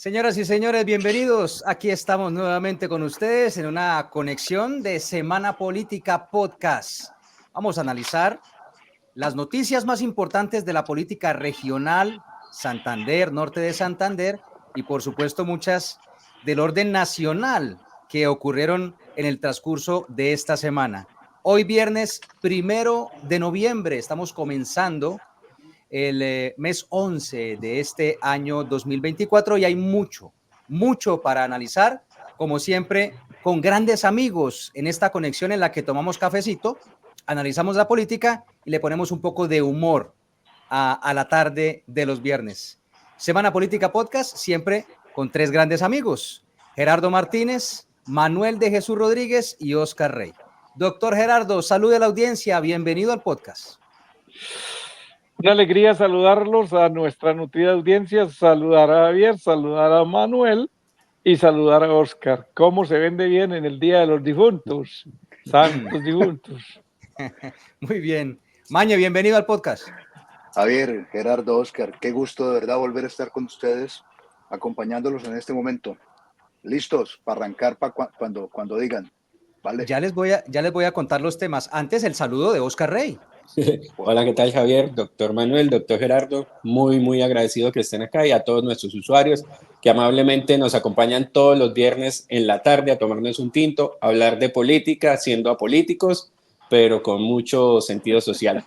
Señoras y señores, bienvenidos. Aquí estamos nuevamente con ustedes en una conexión de Semana Política Podcast. Vamos a analizar las noticias más importantes de la política regional, Santander, norte de Santander, y por supuesto muchas del orden nacional que ocurrieron en el transcurso de esta semana. Hoy viernes 1 de noviembre, estamos comenzando el mes 11 de este año 2024 y hay mucho para analizar, como siempre, con grandes amigos en esta conexión en la que tomamos cafecito, analizamos la política y le ponemos un poco de humor a la tarde de los viernes. Semana Política Podcast, siempre con tres grandes amigos, Gerardo Martínez, Manuel de Jesús Rodríguez y Oscar Rey. Doctor Gerardo, salude a la audiencia, bienvenido al podcast. Una alegría saludarlos a nuestra nutrida audiencia, saludar a Javier, saludar a Manuel y saludar a Oscar. ¿Cómo se vende bien en el Día de los Difuntos? Santos difuntos. Muy bien. Mañe, bienvenido al podcast. Javier, Gerardo, Oscar, qué gusto de verdad volver a estar con ustedes, acompañándolos en este momento. ¿Listos para arrancar cuando digan? ¿Vale? Ya les voy a contar los temas. Antes, el saludo de Oscar Rey. Hola, ¿qué tal, Javier? Doctor Manuel, doctor Gerardo, muy agradecido que estén acá y a todos nuestros usuarios que amablemente nos acompañan todos los viernes en la tarde a tomarnos un tinto, a hablar de política, siendo apolíticos, pero con mucho sentido social.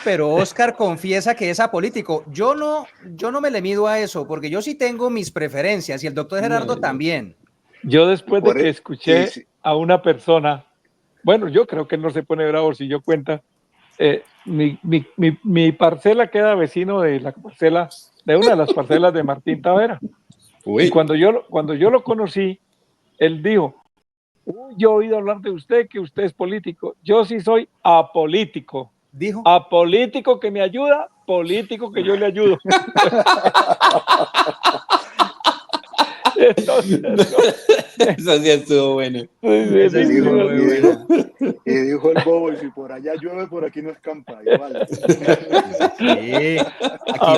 Pero Oscar confiesa que es apolítico. Yo no me le mido a eso, porque yo sí tengo mis preferencias y el doctor Gerardo también. Yo después de que escuché a una persona, bueno, yo creo que él no se pone bravo si yo cuenta, mi parcela queda vecino de la parcela, de una de las parcelas de Martín Tavera. Uy. Y cuando yo lo conocí, él dijo, yo he oído hablar de usted, que usted es político. Yo sí soy apolítico. ¿Dijo? Apolítico que me ayuda, político que yo le ayudo. Entonces, eso sí estuvo bueno. Y dijo el bobo, y si por allá llueve, por aquí no escampa. Igual. Sí.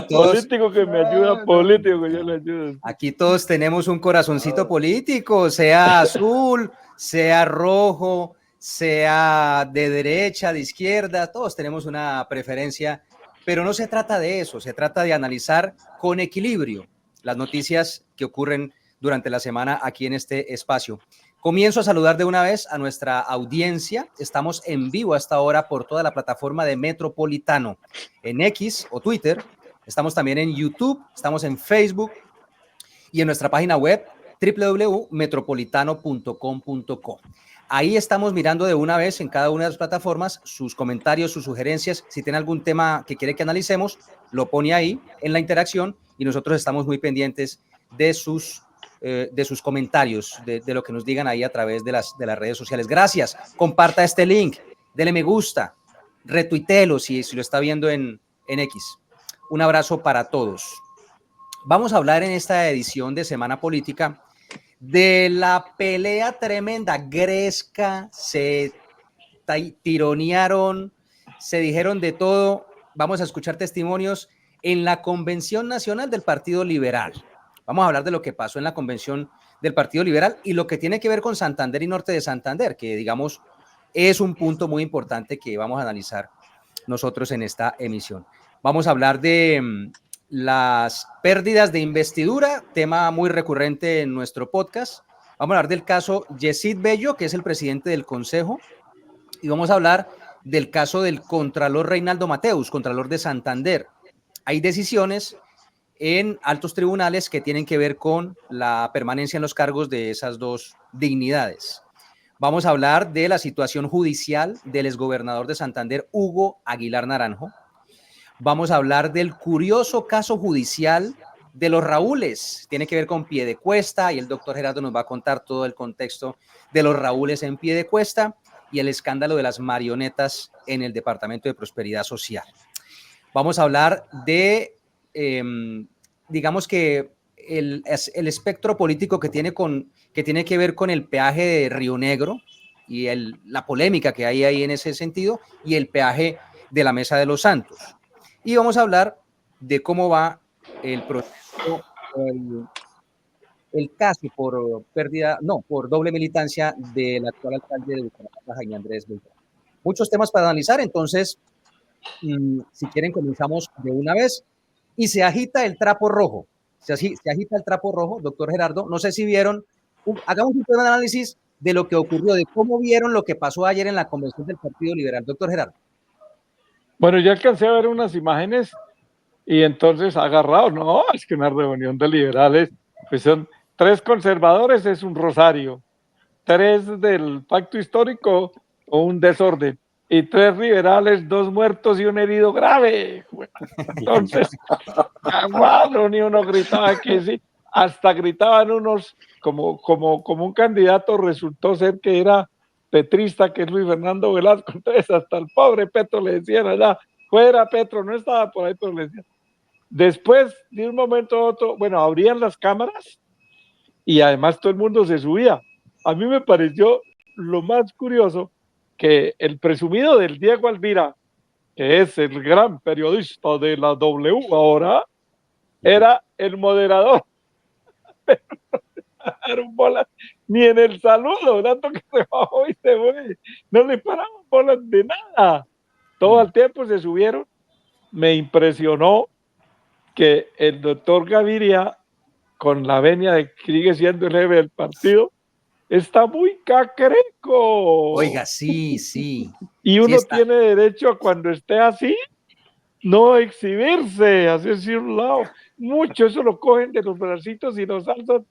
Político que me ayuda, político que yo le ayudo. Aquí todos tenemos un corazoncito político, sea azul, sea rojo, sea de derecha, de izquierda, todos tenemos una preferencia, pero no se trata de eso, se trata de analizar con equilibrio las noticias que ocurren durante la semana aquí en este espacio. Comienzo a saludar de una vez a nuestra audiencia. Estamos en vivo hasta ahora por toda la plataforma de Metropolitano, en X o Twitter. Estamos también en YouTube, estamos en Facebook y en nuestra página web www.metropolitano.com.co. Ahí estamos mirando de una vez en cada una de las plataformas sus comentarios, sus sugerencias. Si tiene algún tema que quiere que analicemos, lo pone ahí en la interacción y nosotros estamos muy pendientes de sus comentarios, de lo que nos digan ahí a través de las redes sociales. Gracias. Comparta este link, dele me gusta, retuitelo si lo está viendo en X. Un abrazo para todos. Vamos a hablar en esta edición de Semana Política de la pelea tremenda. Gresca, se tironearon, se dijeron de todo. Vamos a escuchar testimonios en la Convención Nacional del Partido Liberal. Vamos a hablar de lo que pasó en la Convención del Partido Liberal y lo que tiene que ver con Santander y Norte de Santander, que digamos es un punto muy importante que vamos a analizar nosotros en esta emisión. Vamos a hablar de las pérdidas de investidura, tema muy recurrente en nuestro podcast. Vamos a hablar del caso Yesid Bello, que es el presidente del Consejo, y vamos a hablar del caso del Contralor Reinaldo Mateus, Contralor de Santander. Hay decisiones en altos tribunales que tienen que ver con la permanencia en los cargos de esas dos dignidades. Vamos a hablar de la situación judicial del exgobernador de Santander, Hugo Aguilar Naranjo. Vamos a hablar del curioso caso judicial de los Raúles. Tiene que ver con Piedecuesta y el doctor Gerardo nos va a contar todo el contexto de los Raúles en Piedecuesta y el escándalo de las marionetas en el Departamento de Prosperidad Social. Vamos a hablar de, digamos que el espectro político que tiene que ver con el peaje de Río Negro y la polémica que hay ahí en ese sentido y el peaje de la Mesa de los Santos. Y vamos a hablar de cómo va el proceso visto el caso por pérdida, no, por doble militancia del actual alcalde de Bucaramanga, Jaime Andrés Beltrán. Muchos temas para analizar, entonces, si quieren, comenzamos de una vez. Y se agita el trapo rojo. Se agita el trapo rojo, doctor Gerardo. No sé si vieron, hagamos un tema de análisis de lo que ocurrió, de cómo vieron lo que pasó ayer en la convención del Partido Liberal. Doctor Gerardo. Bueno, yo alcancé a ver unas imágenes y entonces agarrado, no, es que una reunión de liberales, pues son 3 conservadores, es un rosario, 3 del pacto histórico o un desorden, y 3 liberales, 2 muertos y un herido grave. Entonces, bueno, ni uno gritaba que sí, hasta gritaban unos, como un candidato resultó ser que era petrista, que es Luis Fernando Velasco, entonces hasta el pobre Petro le decían allá, fuera Petro, no estaba por ahí, pero le decían. Después, de un momento a otro, bueno, abrían las cámaras y además todo el mundo se subía. A mí me pareció lo más curioso que el presumido del Diego Alvira, que es el gran periodista de la W ahora, era el moderador. Bolas, ni en el saludo, tanto que se bajó y se fue. No le paraban bolas de nada. Todo el tiempo se subieron. Me impresionó que el doctor Gaviria, con la venia de que sigue siendo el jefe del partido, está muy cacreco. Oiga, sí, sí. Y uno sí tiene derecho a cuando esté así, no exhibirse, hacerse un lado. Mucho eso lo cogen de los bracitos y los alzan.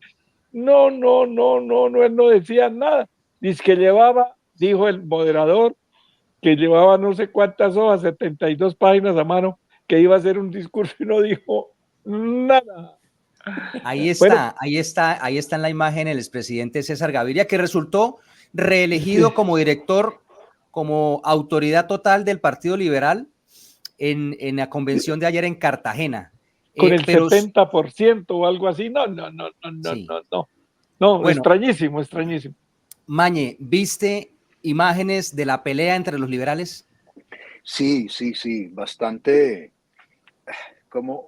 No, él no decía nada. Dice que llevaba, dijo el moderador, que llevaba no sé cuántas hojas, 72 páginas a mano, que iba a hacer un discurso y no dijo nada. Ahí está, ahí está en la imagen el expresidente César Gaviria, que resultó reelegido como director, como autoridad total del Partido Liberal en la convención de ayer en Cartagena. Con el Pero 70% o algo así. No, sí. bueno, extrañísimo. Mañe, ¿viste imágenes de la pelea entre los liberales? Sí, bastante, como,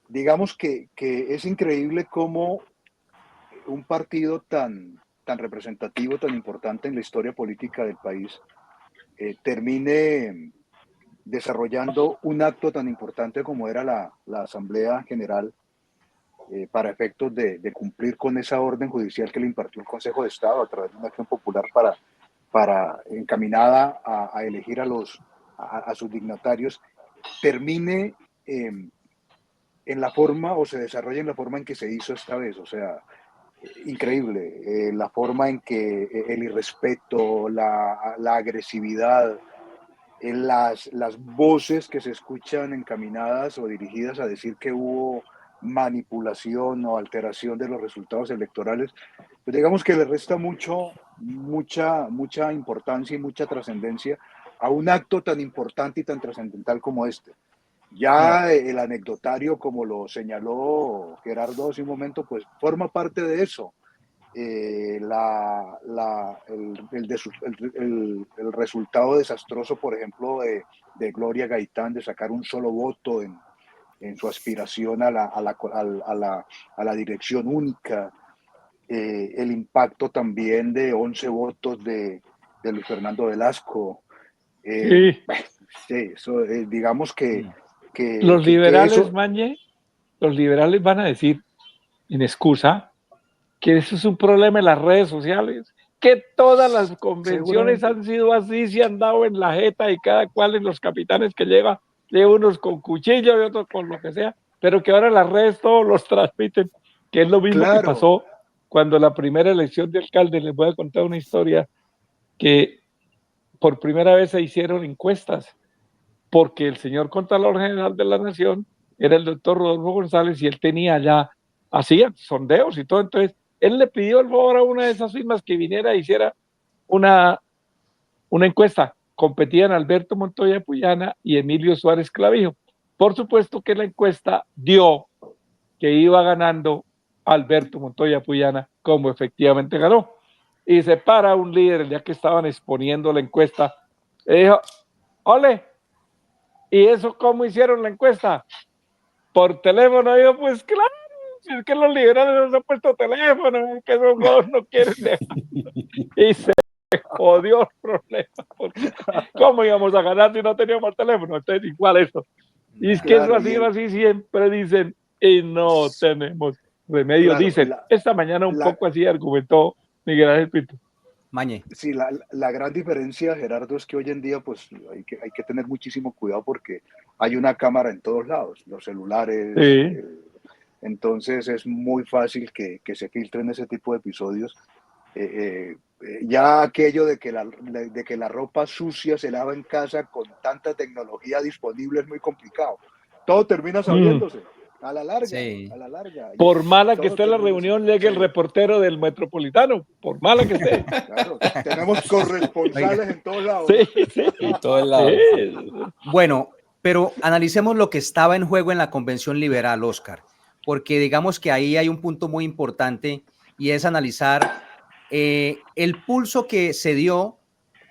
digamos que es increíble cómo un partido tan representativo, tan importante en la historia política del país, termine desarrollando un acto tan importante como era la Asamblea General, para efectos de cumplir con esa orden judicial que le impartió el Consejo de Estado a través de una acción popular para encaminada a elegir a sus dignatarios, termine en la forma o se desarrolle en la forma en que se hizo esta vez. O sea, increíble la forma en que el irrespeto, la agresividad, las voces que se escuchan encaminadas o dirigidas a decir que hubo manipulación o alteración de los resultados electorales, pues digamos que le resta mucha importancia y mucha trascendencia a un acto tan importante y tan trascendental como este. Ya el anecdotario, como lo señaló Gerardo hace un momento, pues forma parte de eso. El resultado desastroso, por ejemplo, de Gloria Gaitán, de sacar un solo voto en su aspiración a la dirección única, el impacto también de 11 votos de Luis Fernando Velasco. Sí. Sí, eso, digamos que Los liberales, eso, Mañe, los liberales van a decir, en excusa, que eso es un problema en las redes sociales, que todas las convenciones han sido así, se han dado en la jeta y cada cual en los capitanes que lleva unos con cuchillo y otros con lo que sea, pero que ahora las redes todos los transmiten, que es lo mismo que pasó cuando la primera elección de alcalde. Les voy a contar una historia, que por primera vez se hicieron encuestas, porque el señor Contralor General de la Nación era el doctor Rodolfo González y él tenía ya, hacía sondeos y todo, entonces él le pidió el favor a una de esas firmas que viniera e hiciera una encuesta. Competían Alberto Montoya Puyana y Emilio Suárez Clavijo. Por supuesto que la encuesta dio que iba ganando Alberto Montoya Puyana, como efectivamente ganó. Y se para un líder el día que estaban exponiendo la encuesta y dijo: ole, ¿y eso cómo hicieron la encuesta? por teléfono. Yo, pues claro, si es que los liberales nos han puesto teléfono, es que esos juegos no quieren dejar. Y se jodió el problema, porque ¿cómo íbamos a ganar si no teníamos teléfono? Entonces, igual eso. Y es que Claro, eso ha sido así siempre, dicen, y no tenemos remedio. claro, Dicen, esta mañana un poco así argumentó Miguel Ángel Pinto. Mañe. sí, la gran diferencia, Gerardo, es que hoy en día pues hay que tener muchísimo cuidado porque hay una cámara en todos lados, los celulares, Sí. entonces es muy fácil que se filtren ese tipo de episodios. Ya aquello de que la ropa sucia se lava en casa con tanta tecnología disponible es muy complicado. Todo termina sabiéndose. A la larga, Sí. a la larga. Por mala que Todo esté la termina reunión, siendo- llegue el sí, reportero del Metropolitano, por mala que esté. claro. Tenemos corresponsales en todos lados. Sí, sí. En todos lados. Sí. Bueno, pero analicemos lo que estaba en juego en la Convención Liberal, Oscar, porque digamos que ahí hay un punto muy importante y es analizar el pulso que se dio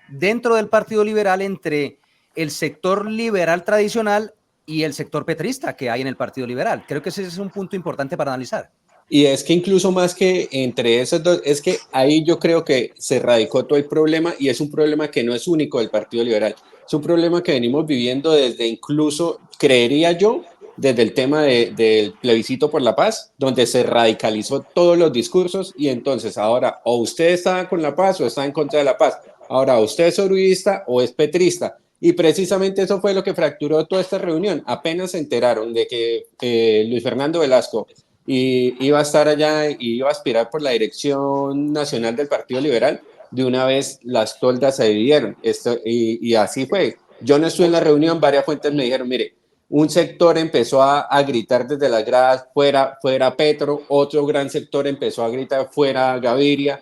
dentro del Partido Liberal entre el sector liberal tradicional y el sector petrista que hay en el Partido Liberal. Creo que ese es un punto importante para analizar. Y es que incluso más que entre esos dos, es que ahí yo creo que se radicó todo el problema y es un problema que no es único del Partido Liberal. Es un problema que venimos viviendo desde incluso, creería yo, desde el tema del plebiscito por la paz, donde se radicalizó todos los discursos y entonces ahora o usted está con la paz o está en contra de la paz. Ahora, o usted es uribista o es petrista. Y precisamente eso fue lo que fracturó toda esta reunión. Apenas se enteraron de que Luis Fernando Velasco y iba a estar allá y iba a aspirar por la dirección nacional del Partido Liberal, de una vez las toldas se dividieron. Y así fue. Yo no estuve en la reunión, varias fuentes me dijeron, mire, un sector empezó a gritar desde las gradas, fuera Petro, otro gran sector empezó a gritar, fuera Gaviria,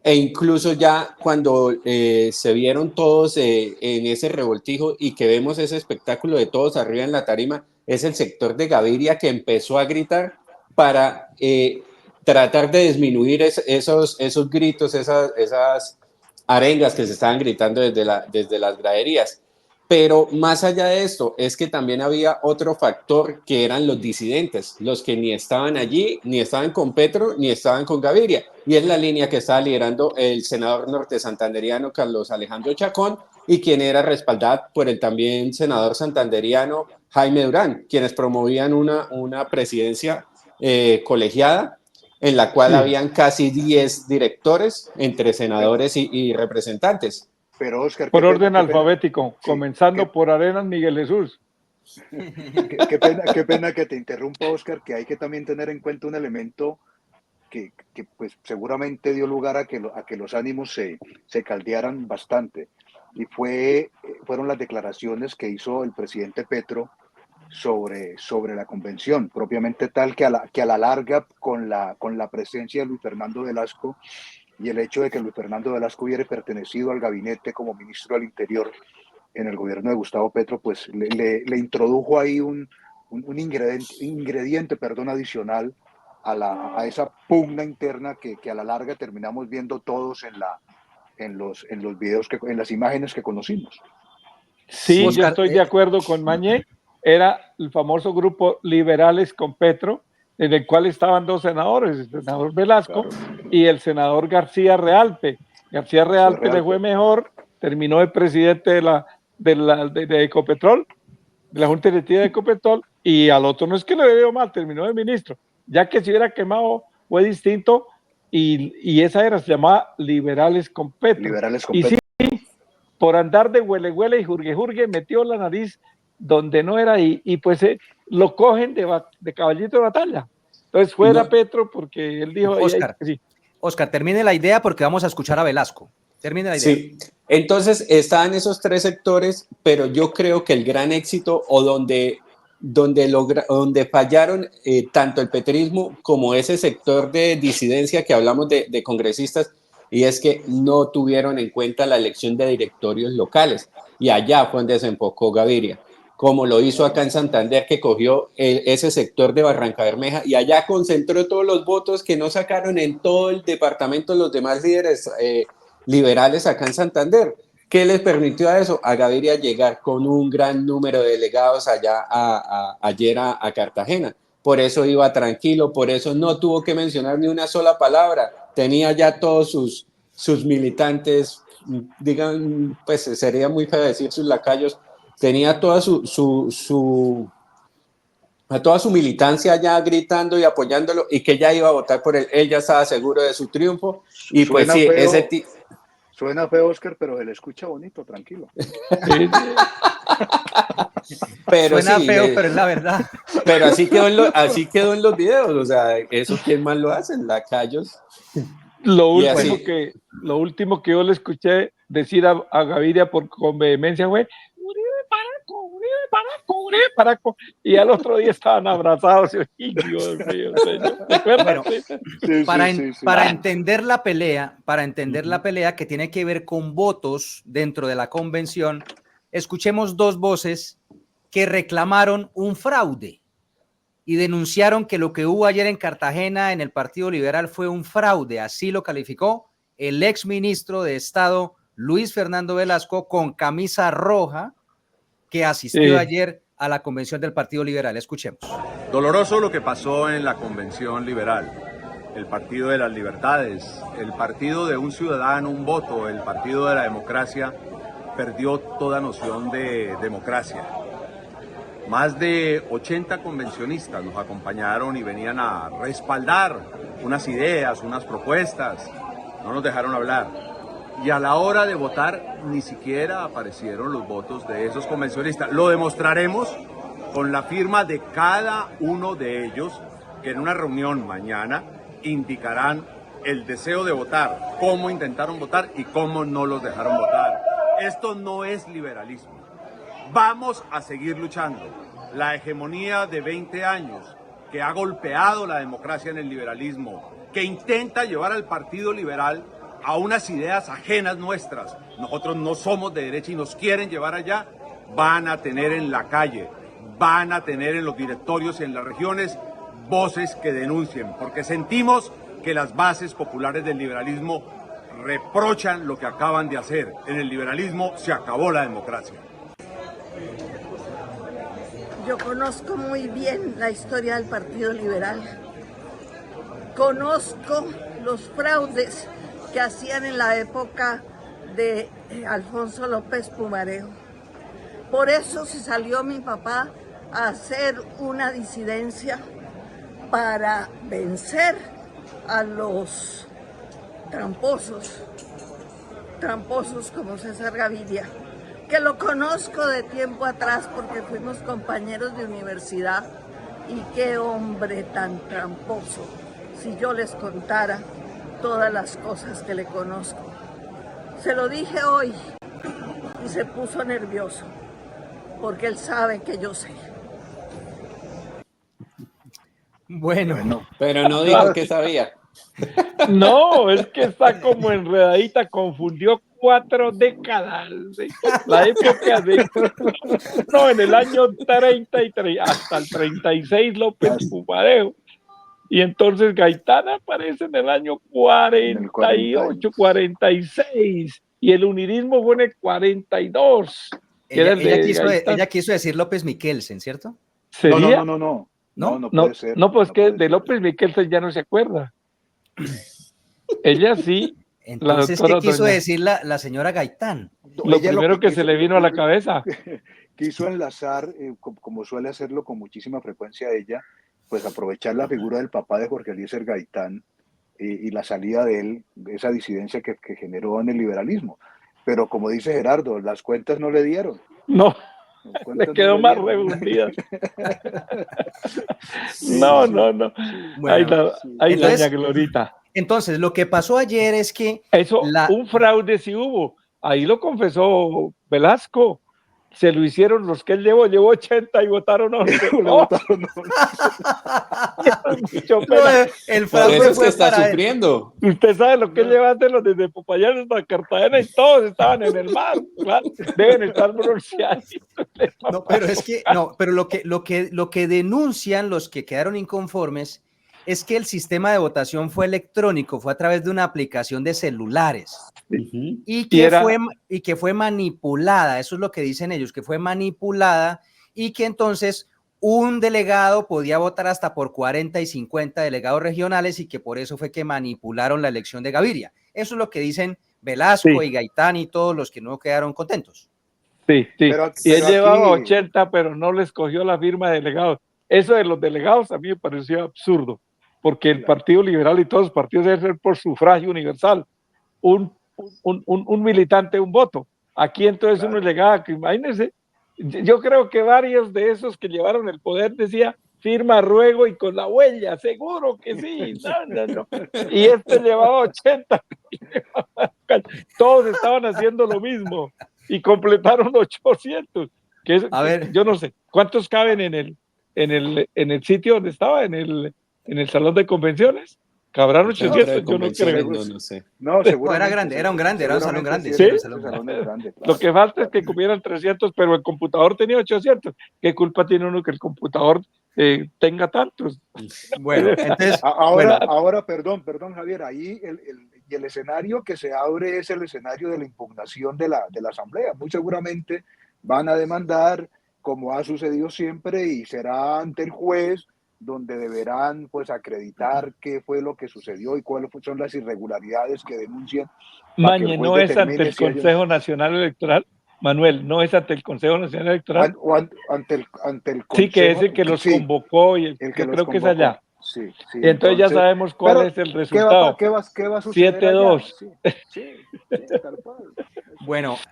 e incluso ya cuando se vieron todos en ese revoltijo y que vemos ese espectáculo de todos arriba en la tarima, es el sector de Gaviria que empezó a gritar para tratar de disminuir esos gritos, esas arengas que se estaban gritando desde las graderías. Pero más allá de esto, es que también había otro factor que eran los disidentes, los que ni estaban allí, ni estaban con Petro, ni estaban con Gaviria. Y es la línea que estaba liderando el senador norte santanderiano Carlos Alejandro Chacón y quien era respaldada por el también senador santanderiano Jaime Durán, quienes promovían una presidencia colegiada en la cual habían casi 10 directores entre senadores y representantes. Pero Oscar, Por orden alfabético, sí, comenzando por Arenas Miguel Jesús. Qué pena que te interrumpa, Oscar, que hay que también tener en cuenta un elemento que pues seguramente dio lugar a que los ánimos se caldearan bastante. Y fueron las declaraciones que hizo el presidente Petro sobre la convención, propiamente tal que a la larga, con la presencia de Luis Fernando Velasco y el hecho de que Luis Fernando Velasco hubiera pertenecido al gabinete como ministro del Interior en el gobierno de Gustavo Petro, pues le introdujo ahí un ingrediente adicional a esa pugna interna que a la larga terminamos viendo todos en los videos, en las imágenes que conocimos. Sí, Oscar, yo estoy de acuerdo con Mañé. Era el famoso grupo Liberales con Petro, en el cual estaban dos senadores, el senador Velasco y el senador García Realpe. García Realpe le fue mejor, terminó de presidente de Ecopetrol, de la Junta Directiva de Ecopetrol, y al otro no es que le veo mal, terminó de ministro. Ya que se hubiera quemado fue distinto, y esa era, se llamaba Liberales con Petro. Liberales con y Petro. Sí, por andar de huele y jurgue, metió la nariz donde no era y pues lo cogen de caballito de batalla. Entonces fuera Petro porque él dijo Oscar, sí. Oscar, termine la idea porque vamos a escuchar a Velasco. Termine la idea. Sí, entonces estaban esos tres sectores, pero yo creo que el gran éxito o donde fallaron tanto el petrismo como ese sector de disidencia que hablamos de congresistas, y es que no tuvieron en cuenta la elección de directorios locales, y allá fue donde se enfocó Gaviria, como lo hizo acá en Santander, que cogió ese sector de Barranca Bermeja y allá concentró todos los votos que no sacaron en todo el departamento los demás líderes liberales acá en Santander. ¿Qué les permitió a eso? A Gaviria llegar con un gran número de delegados allá ayer a Cartagena. Por eso iba tranquilo, por eso no tuvo que mencionar ni una sola palabra. Tenía ya todos sus militantes, digan, pues sería muy feo decir sus lacayos, tenía toda a toda su militancia ya gritando y apoyándolo, y que ya iba a votar por él. Él ya estaba seguro de su triunfo. Y pues Suena sí, feo, suena feo, Oscar, pero se le escucha bonito, tranquilo. Pero suena sí, feo, pero es la verdad. pero así quedó en los videos. O sea, eso quién más lo hace, lacayos. Lo Y último, así. que yo le escuché decir a Gaviria con vehemencia fue Uribe Paraco, y al otro día estaban abrazados. Y, Dios mío, señor. ¿Te acuerdas? Bueno, para entender la pelea que tiene que ver con votos dentro de la convención, escuchemos dos voces que reclamaron un fraude y denunciaron que lo que hubo ayer en Cartagena en el Partido Liberal fue un fraude. Así lo calificó el exministro de Estado Luis Fernando Velasco, con camisa roja, que asistió ayer a la convención del Partido Liberal. Escuchemos. Doloroso lo que pasó en la convención liberal. El partido de las libertades, el partido de un ciudadano, un voto, el partido de la democracia, perdió toda noción de democracia. Más de 80 convencionistas nos acompañaron y venían a respaldar unas ideas, unas propuestas. No nos dejaron hablar. Y a la hora de votar ni siquiera aparecieron los votos de esos convencionistas. Lo demostraremos con la firma de cada uno de ellos, que en una reunión mañana indicarán el deseo de votar, cómo intentaron votar y cómo no los dejaron votar. Esto no es liberalismo. Vamos a seguir luchando. La hegemonía de 20 años que ha golpeado la democracia en el liberalismo, que intenta llevar al Partido Liberal a unas ideas ajenas nuestras. Nosotros no somos de derecha y nos quieren llevar allá. Van a tener en la calle, van a tener en los directorios y en las regiones voces que denuncien, porque sentimos que las bases populares del liberalismo reprochan lo que acaban de hacer. En el liberalismo se acabó la democracia. Yo conozco muy bien la historia del Partido Liberal. Conozco los fraudes que hacían en la época de Alfonso López Pumarejo. Por eso se salió mi papá a hacer una disidencia para vencer a los tramposos como César Gaviria, que lo conozco de tiempo atrás porque fuimos compañeros de universidad, y qué hombre tan tramposo, si yo les contara todas las cosas que le conozco. Se lo dije hoy y se puso nervioso, porque él sabe que yo sé. Bueno, pero no dijo que sabía. No, es que está como enredadita, confundió 4 décadas. La época de... No, en el año 33 hasta el 36 López Pumarejo. Y entonces Gaitán aparece en el año 48, 46. Y el unidismo fue en el 42. Ella quiso decir López Miquelsen, ¿cierto? ¿Sería? No puede ser. No, pues que de López Miquelsen ya no se acuerda. Ella sí. Entonces, ¿qué quiso decir la señora Gaitán? Lo primero que se le vino a la cabeza. Quiso enlazar, como suele hacerlo con muchísima frecuencia ella, pues aprovechar la figura del papá de Jorge Eliezer Gaitán y la salida de él, esa disidencia que generó en el liberalismo. Pero como dice Gerardo, las cuentas no le dieron. No, le quedó más rebundida. No. Bueno, ahí doña Glorita. Entonces, lo que pasó ayer es que... un fraude sí hubo. Ahí lo confesó Velasco. Se lo hicieron los que él llevó 80 y votaron 11. No. El fraude fue está sufriendo. Usted sabe lo que él lleva desde Popayán hasta Cartagena y todos estaban en el mar. Claro, deben estar bronceados. No, pero es que, no, pero lo que denuncian los que quedaron inconformes es que el sistema de votación fue electrónico, fue a través de una aplicación de celulares y que fue manipulada, eso es lo que dicen ellos, que fue manipulada y que entonces un delegado podía votar hasta por 40 y 50 delegados regionales y que por eso fue que manipularon la elección de Gaviria. Eso es lo que dicen Velasco y Gaitán y todos los que no quedaron contentos. Sí. Pero Y él llevaba aquí, 80, pero no les cogió la firma de delegados. Eso de los delegados a mí me pareció absurdo, porque el Partido Liberal y todos los partidos deben ser por sufragio universal. Un militante, un voto. Aquí entonces uno llegaba, que imagínense, yo creo que varios de esos que llevaron el poder decía firma, ruego y con la huella, seguro que sí. No. Y este llevaba 80. Todos estaban haciendo lo mismo y completaron 800. Que es, a ver, yo no sé cuántos caben en el sitio donde estaba, en el salón de convenciones. ¿Cabrán 800? Yo no creo. No sé. no, era grande, era un salón grande. ¿Sí? Salón es grande, claro. Lo que falta es que cupieran 300, pero el computador tenía 800. ¿Qué culpa tiene uno que el computador tenga tantos? Bueno, entonces... Ahora, perdón, Javier, ahí el escenario que se abre es el escenario de la impugnación de la Asamblea. Muy seguramente van a demandar, como ha sucedido siempre, y será ante el juez donde deberán pues acreditar qué fue lo que sucedió y cuáles son las irregularidades que denuncian. Mañe, ¿no es ante el Consejo Nacional Electoral? Manuel, ¿no es ante el Consejo Nacional Electoral? Ante el Consejo. Sí, que es el que los convocó y yo creo que es allá. Sí, y entonces ya sabemos cuál es el resultado. ¿Qué va a suceder? 7-2. Sí, tal cual.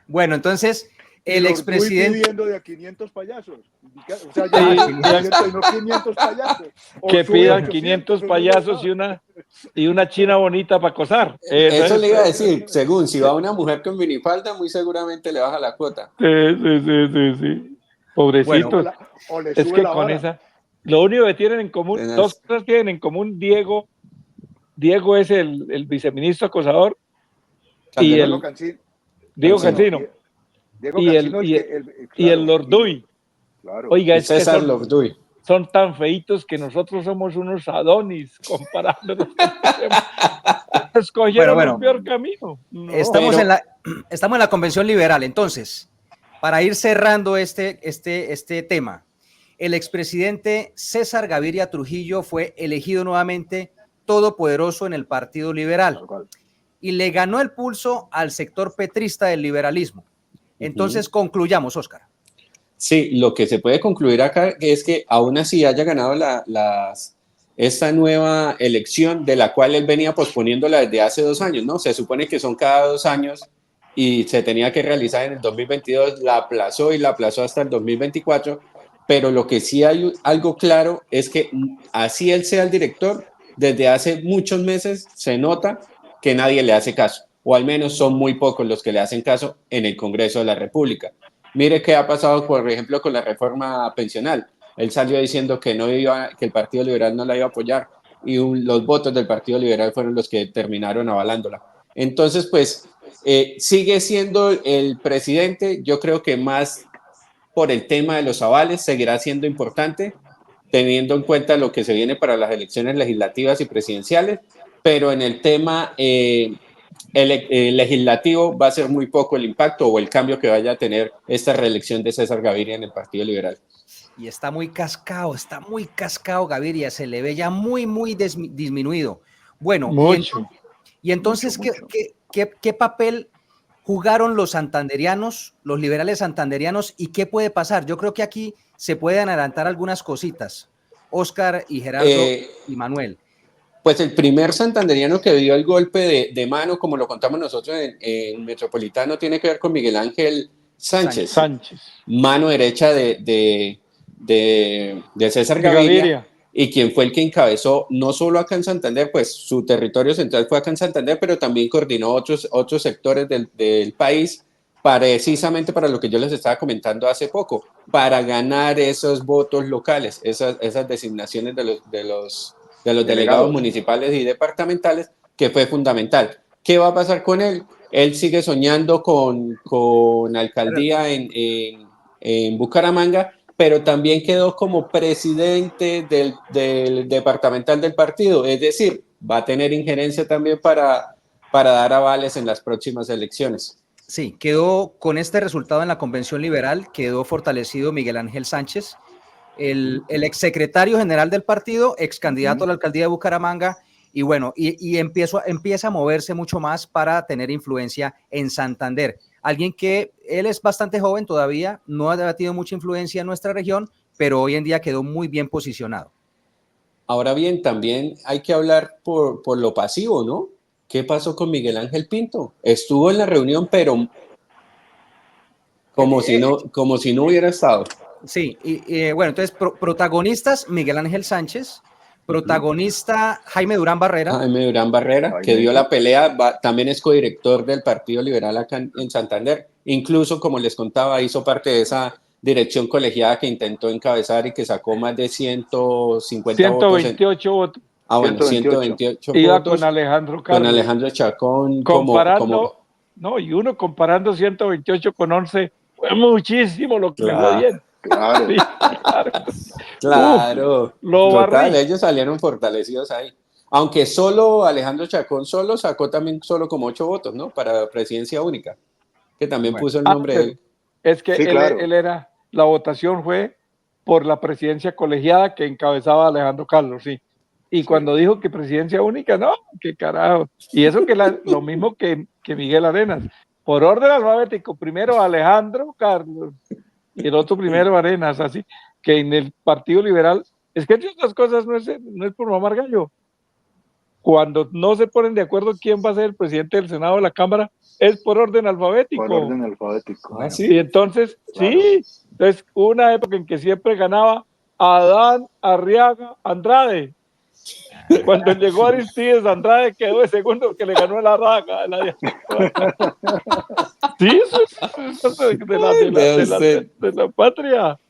Bueno, entonces el expresidente... pidiendo de a 500 payasos. O sea, ya 500 y no 500 payasos. Que pidan 500 payasos y una china bonita para acosar. Eso le iba a decir, según si va una mujer con minifalda, muy seguramente le baja la cuota. Sí. Pobrecitos. Bueno, es que con esa... Lo único que tienen en común, dos cosas tienen en común. Diego es el viceministro acosador. Diego Cancino. Y el Lorduy. Claro. Oiga, es César que Lorduy. Son tan feitos que nosotros somos unos Adonis comparándonos. Escogieron el peor camino. No. Estamos en la convención liberal. Entonces, para ir cerrando este tema, el expresidente César Gaviria Trujillo fue elegido nuevamente todopoderoso en el Partido Liberal y le ganó el pulso al sector petrista del liberalismo. Entonces, concluyamos, Óscar. Sí, lo que se puede concluir acá es que aún así haya ganado esta nueva elección de la cual él venía posponiéndola desde hace 2 años, ¿no? Se supone que son cada 2 años y se tenía que realizar en el 2022, la aplazó hasta el 2024, pero lo que sí hay algo claro es que así él sea el director, desde hace muchos meses se nota que nadie le hace caso, o al menos son muy pocos los que le hacen caso en el Congreso de la República. Mire qué ha pasado, por ejemplo, con la reforma pensional. Él salió diciendo que el Partido Liberal no la iba a apoyar y los votos del Partido Liberal fueron los que terminaron avalándola. Entonces, pues, sigue siendo el presidente. Yo creo que más por el tema de los avales seguirá siendo importante, teniendo en cuenta lo que se viene para las elecciones legislativas y presidenciales, pero en el tema legislativo va a ser muy poco el impacto o el cambio que vaya a tener esta reelección de César Gaviria en el Partido Liberal. Y está muy cascado Gaviria, se le ve ya muy disminuido. Bueno, y entonces ¿qué papel jugaron los santanderianos, los liberales santanderianos, y qué puede pasar? Yo creo que aquí se pueden adelantar algunas cositas. Óscar y Gerardo y Manuel. Pues el primer santanderiano que dio el golpe de mano, como lo contamos nosotros en Metropolitano, tiene que ver con Miguel Ángel Sánchez. Mano derecha de César Gaviria, y quien fue el que encabezó no solo acá en Santander, pues su territorio central fue acá en Santander, pero también coordinó otros sectores del país, precisamente para lo que yo les estaba comentando hace poco, para ganar esos votos locales, esas designaciones de los delegados municipales y departamentales, que fue fundamental. ¿Qué va a pasar con él? Él sigue soñando con alcaldía en Bucaramanga, pero también quedó como presidente del departamental del partido, es decir, va a tener injerencia también para dar avales en las próximas elecciones. Sí, quedó con este resultado en la convención liberal, quedó fortalecido Miguel Ángel Sánchez, el exsecretario general del partido, ex candidato a la alcaldía de Bucaramanga, y bueno, empieza a moverse mucho más para tener influencia en Santander. Alguien que él es bastante joven todavía, no ha tenido mucha influencia en nuestra región, pero hoy en día quedó muy bien posicionado. Ahora bien, también hay que hablar por lo pasivo, ¿no? ¿Qué pasó con Miguel Ángel Pinto? Estuvo en la reunión, pero como si no hubiera estado. Sí, bueno, entonces protagonistas, Miguel Ángel Sánchez, protagonista Jaime Durán Barrera. Jaime Durán Barrera, que dio la pelea, también es codirector del Partido Liberal acá en Santander. Incluso, como les contaba, hizo parte de esa dirección colegiada que intentó encabezar y que sacó más de 150 128 votos. Ah, bueno, 128 Iba votos. con Alejandro Carlos. Con Alejandro Chacón. No, y uno comparando 128 con 11, fue muchísimo lo que le fue bien. Claro. Sí, claro. Claro. Lo total, barrí. ellos salieron fortalecidos ahí. Aunque solo Alejandro Chacón sacó también solo como 8 votos, ¿no? Para presidencia única, que también puso el nombre de él. Es que Sí, él, claro. él era, la votación fue por la presidencia colegiada que encabezaba Alejandro Carlos, sí. Y cuando dijo que presidencia única, no, qué carajo. Y eso que lo mismo que Miguel Arenas. Por orden alfabético, primero Alejandro Carlos y el otro primero Arenas, así que en el Partido Liberal, es que entre otras cosas no es por mamar gallo. Cuando no se ponen de acuerdo quién va a ser el presidente del Senado o de la Cámara, es por orden alfabético. Por orden alfabético. ¿Ah, sí? Y entonces, Claro. sí, entonces hubo una época en que siempre ganaba Adán Arriaga Andrade. Cuando llegó Aristides Andrade quedó de segundo, que le ganó el Arraga. Sí, eso es de la patria.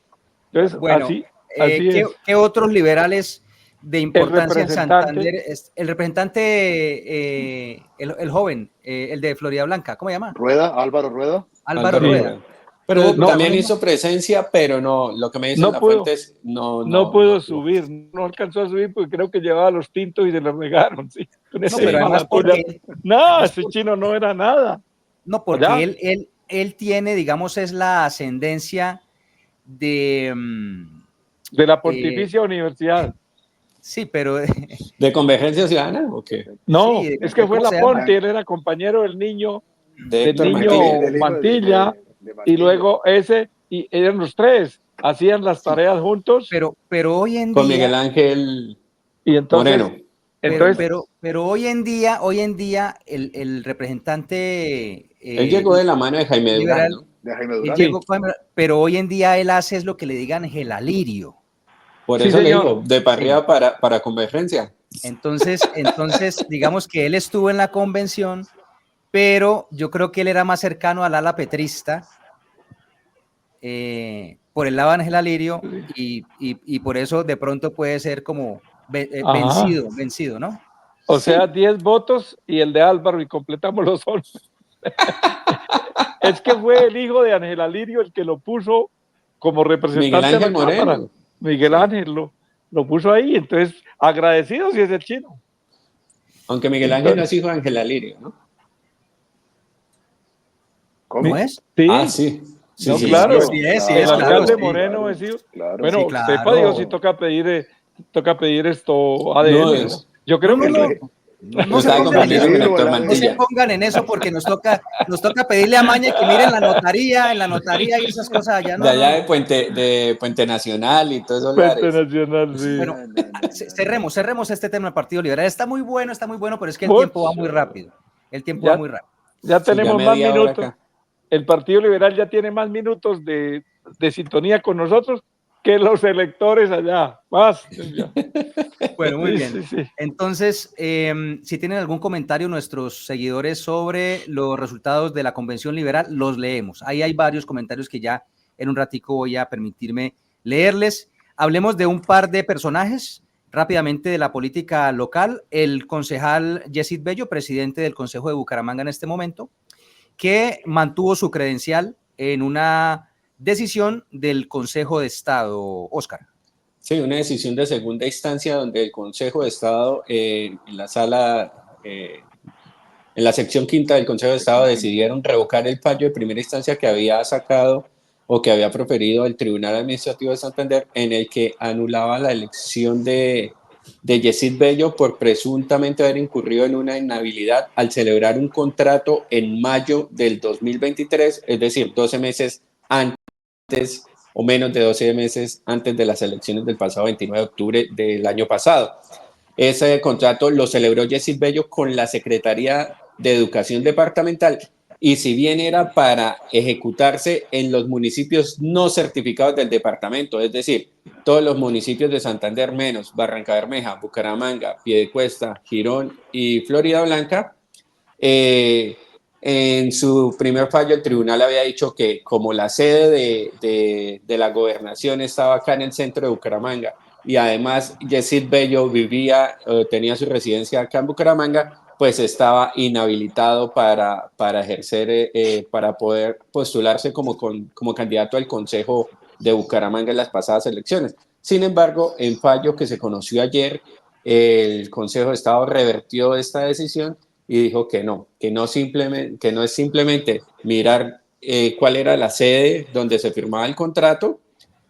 Entonces, Bueno, así es. ¿qué otros liberales de importancia en representante. Santander? El representante, el joven, el de Florida Blanca, ¿cómo se llama? Álvaro Rueda. Álvaro Rueda. Pero Tuvo también protagonismo. hizo presencia, pero no, lo que me dicen No las pudo. fuentes, No pudo subir, no alcanzó a subir porque creo que llevaba los tintos y se los regaron. Sí. No, pero además porque... No, ese chino no era nada. No, porque él tiene, digamos, es la ascendencia de la Pontificia Universidad. Sí, pero... ¿De Convergencia Ciudadana o qué? No, sí, es que fue la Ponte, él era compañero del niño Mantilla, y luego y eran los tres, hacían las tareas juntos. Pero hoy en con día... Miguel Ángel y entonces, Moreno. Pero hoy en día el representante... él llegó de la mano de Jaime Durán, ¿no? De Jaime Durán. Pero hoy en día él hace es lo que le digan gelalirio. Por Sí, eso le señor. digo, de para arriba para Convergencia. Entonces, digamos que él estuvo en la convención, pero yo creo que él era más cercano al ala petrista, por el lado de Ángel Alirio, y por eso de pronto puede ser como vencido, ¿no? O sea, 10 votos y el de Álvaro, y completamos los 11. Es que fue el hijo de Ángel Alirio el que lo puso como representante Miguel Ángel de la Moreno. Cámara. Miguel Ángel lo puso ahí, entonces agradecido si es el chino. Aunque Miguel Ángel no es hijo de Ángela Lirio, ¿no? ¿Cómo es? Sí. Ah, sí. No, claro. Sí, el alcalde Moreno es hijo. Claro. Bueno, Sí, claro. sepa Dios si toca pedir esto ADN. No, yo creo que no se pongan en eso porque nos toca pedirle a Maña que miren en la notaría y esas cosas allá. De allá de Puente Nacional y todos esos Puente lugares. Nacional, sí. Bueno, cerremos este tema del Partido Liberal. Está muy bueno, pero es que el tiempo va muy rápido. Ya tenemos más minutos. Acá. El Partido Liberal ya tiene más minutos de sintonía con nosotros que los electores allá. Más. Bueno, muy bien. Sí. Entonces, si tienen algún comentario nuestros seguidores sobre los resultados de la Convención Liberal, los leemos. Ahí hay varios comentarios que ya en un ratico voy a permitirme leerles. Hablemos de un par de personajes rápidamente de la política local. El concejal Yesid Bello, presidente del Consejo de Bucaramanga en este momento, que mantuvo su credencial en una decisión del Consejo de Estado, Oscar. Sí, una decisión de segunda instancia donde el Consejo de Estado en la sala, en la sección quinta del Consejo de Estado decidieron revocar el fallo de primera instancia que había sacado o que había proferido el Tribunal Administrativo de Santander, en el que anulaba la elección de Yesid Bello por presuntamente haber incurrido en una inhabilidad al celebrar un contrato en mayo del 2023, es decir, 12 meses antes o menos de 12 meses antes de las elecciones del pasado 29 de octubre del año pasado. Ese contrato lo celebró Yesid Bello con la Secretaría de Educación Departamental, y si bien era para ejecutarse en los municipios no certificados del departamento, es decir, todos los municipios de Santander menos Barrancabermeja, Bucaramanga, Piedecuesta, Girón y Florida Blanca, en su primer fallo el tribunal había dicho que como la sede de la gobernación estaba acá en el centro de Bucaramanga, y además Yesid Bello tenía su residencia acá en Bucaramanga, pues estaba inhabilitado para ejercer, para poder postularse como candidato al Consejo de Bucaramanga en las pasadas elecciones. Sin embargo, en fallo que se conoció ayer, el Consejo de Estado revertió esta decisión y dijo que no es simplemente mirar cuál era la sede donde se firmaba el contrato,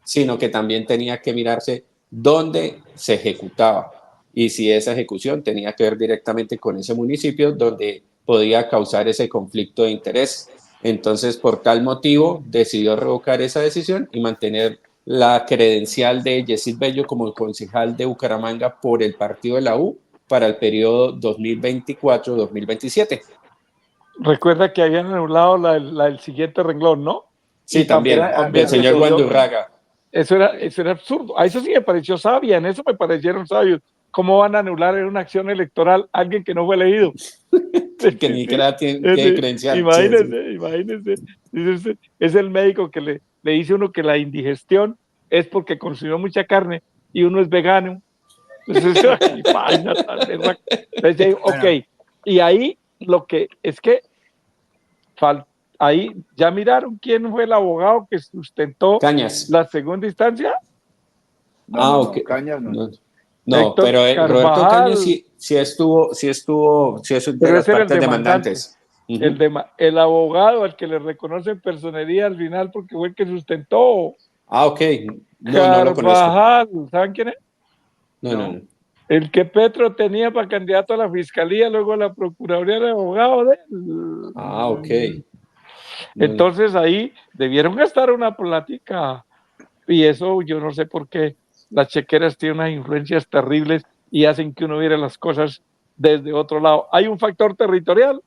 sino que también tenía que mirarse dónde se ejecutaba y si esa ejecución tenía que ver directamente con ese municipio donde podía causar ese conflicto de interés. Entonces, por tal motivo, decidió revocar esa decisión y mantener la credencial de Yesid Bello como concejal de Bucaramanga por el partido de la U para el periodo 2024-2027. Recuerda que habían anulado la del siguiente renglón, ¿no? Sí, también, del señor Guandurraga. Eso era absurdo. A eso sí me pareció sabia, en eso me parecieron sabios. ¿Cómo van a anular en una acción electoral a alguien que no fue elegido? Que ni siquiera tiene credencial. Imagínense. Es el médico que le dice uno que la indigestión es porque consumió mucha carne y uno es vegano. Entonces, ok, y ahí lo que es que ahí ya miraron quién fue el abogado que sustentó Cañas. la segunda instancia. No, Cañas no. No, pero Roberto Cañas sí es de las partes demandantes. El abogado al que le reconocen personería al final porque fue el que sustentó. Ok. No lo conozco. ¿Saben quién es? No. El que Petro tenía para candidato a la fiscalía, luego a la procuraduría, era abogado de él. Ok. Entonces ahí debieron gastar una plática. Y eso yo no sé por qué las chequeras tienen unas influencias terribles y hacen que uno viera las cosas desde otro lado. Hay un factor territorial,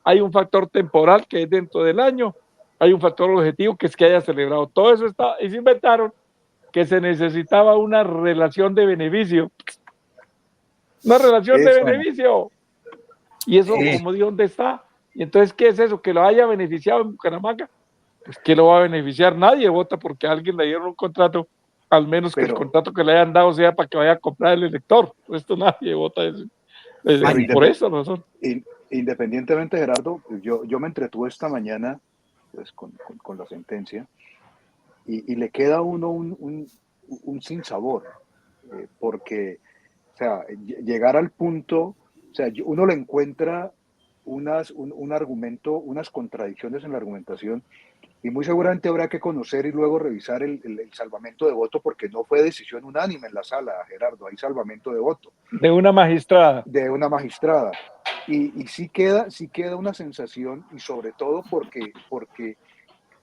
hay un factor temporal que es dentro del año, hay un factor objetivo que es que haya celebrado. Todo eso está, y se inventaron que se necesitaba una relación de beneficio. Una relación de beneficio. Y eso, como digo, ¿dónde está? Y entonces, ¿qué es eso? ¿Que lo haya beneficiado en Bucaramanga? Pues, ¿qué lo va a beneficiar? Nadie vota porque a alguien le dieron un contrato, al menos que el contrato que le hayan dado sea para que vaya a comprar el elector. Esto nadie vota eso. Por eso razón. Independientemente, Gerardo, yo me entretuve esta mañana pues, con la sentencia y le queda a uno un sinsabor, porque, o sea, llegar al punto, o sea, uno le encuentra un argumento, unas contradicciones en la argumentación, y muy seguramente habrá que conocer y luego revisar el salvamento de voto, porque no fue decisión unánime en la sala, Gerardo, hay salvamento de voto. De una magistrada. De una magistrada. Y sí queda una sensación, y sobre todo porque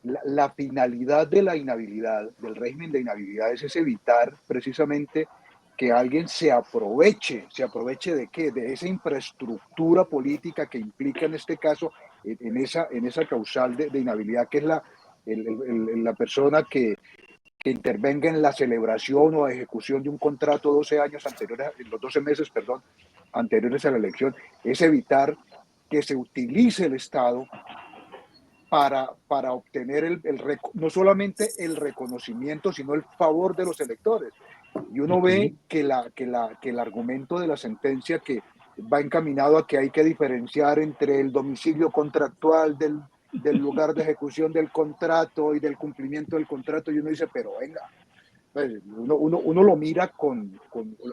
la finalidad de la inhabilidad, del régimen de inhabilidad, es evitar precisamente que alguien se aproveche de qué, de esa infraestructura política que implica en este caso, en esa causal de inhabilidad, que es la persona que intervenga en la celebración o ejecución de un contrato 12 años anteriores, los 12 meses, anteriores a la elección, es evitar que se utilice el Estado para obtener no solamente el reconocimiento, sino el favor de los electores. Y uno ve que el argumento de la sentencia que va encaminado a que hay que diferenciar entre el domicilio contractual del lugar de ejecución del contrato y del cumplimiento del contrato, y uno dice, pero venga, pues uno lo mira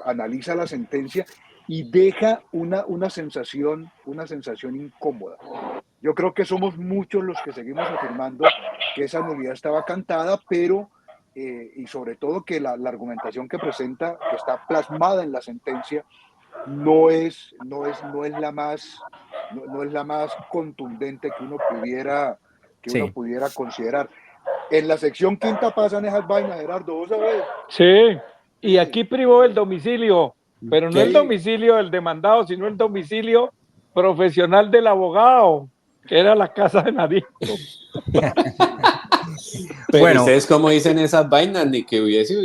analiza la sentencia y deja una sensación incómoda. Yo creo que somos muchos los que seguimos afirmando que esa nulidad estaba cantada, pero y sobre todo que la argumentación que presenta, que está plasmada en la sentencia, no es la más contundente que uno pudiera considerar. En la sección quinta pasan esas vainas, Gerardo, ¿vos sabés? Sí, y aquí privó el domicilio, pero no el Sí. domicilio del demandado, sino el domicilio profesional del abogado, que era la casa de Narico. Pero Bueno. ustedes cómo dicen esas vainas, ni que hubiese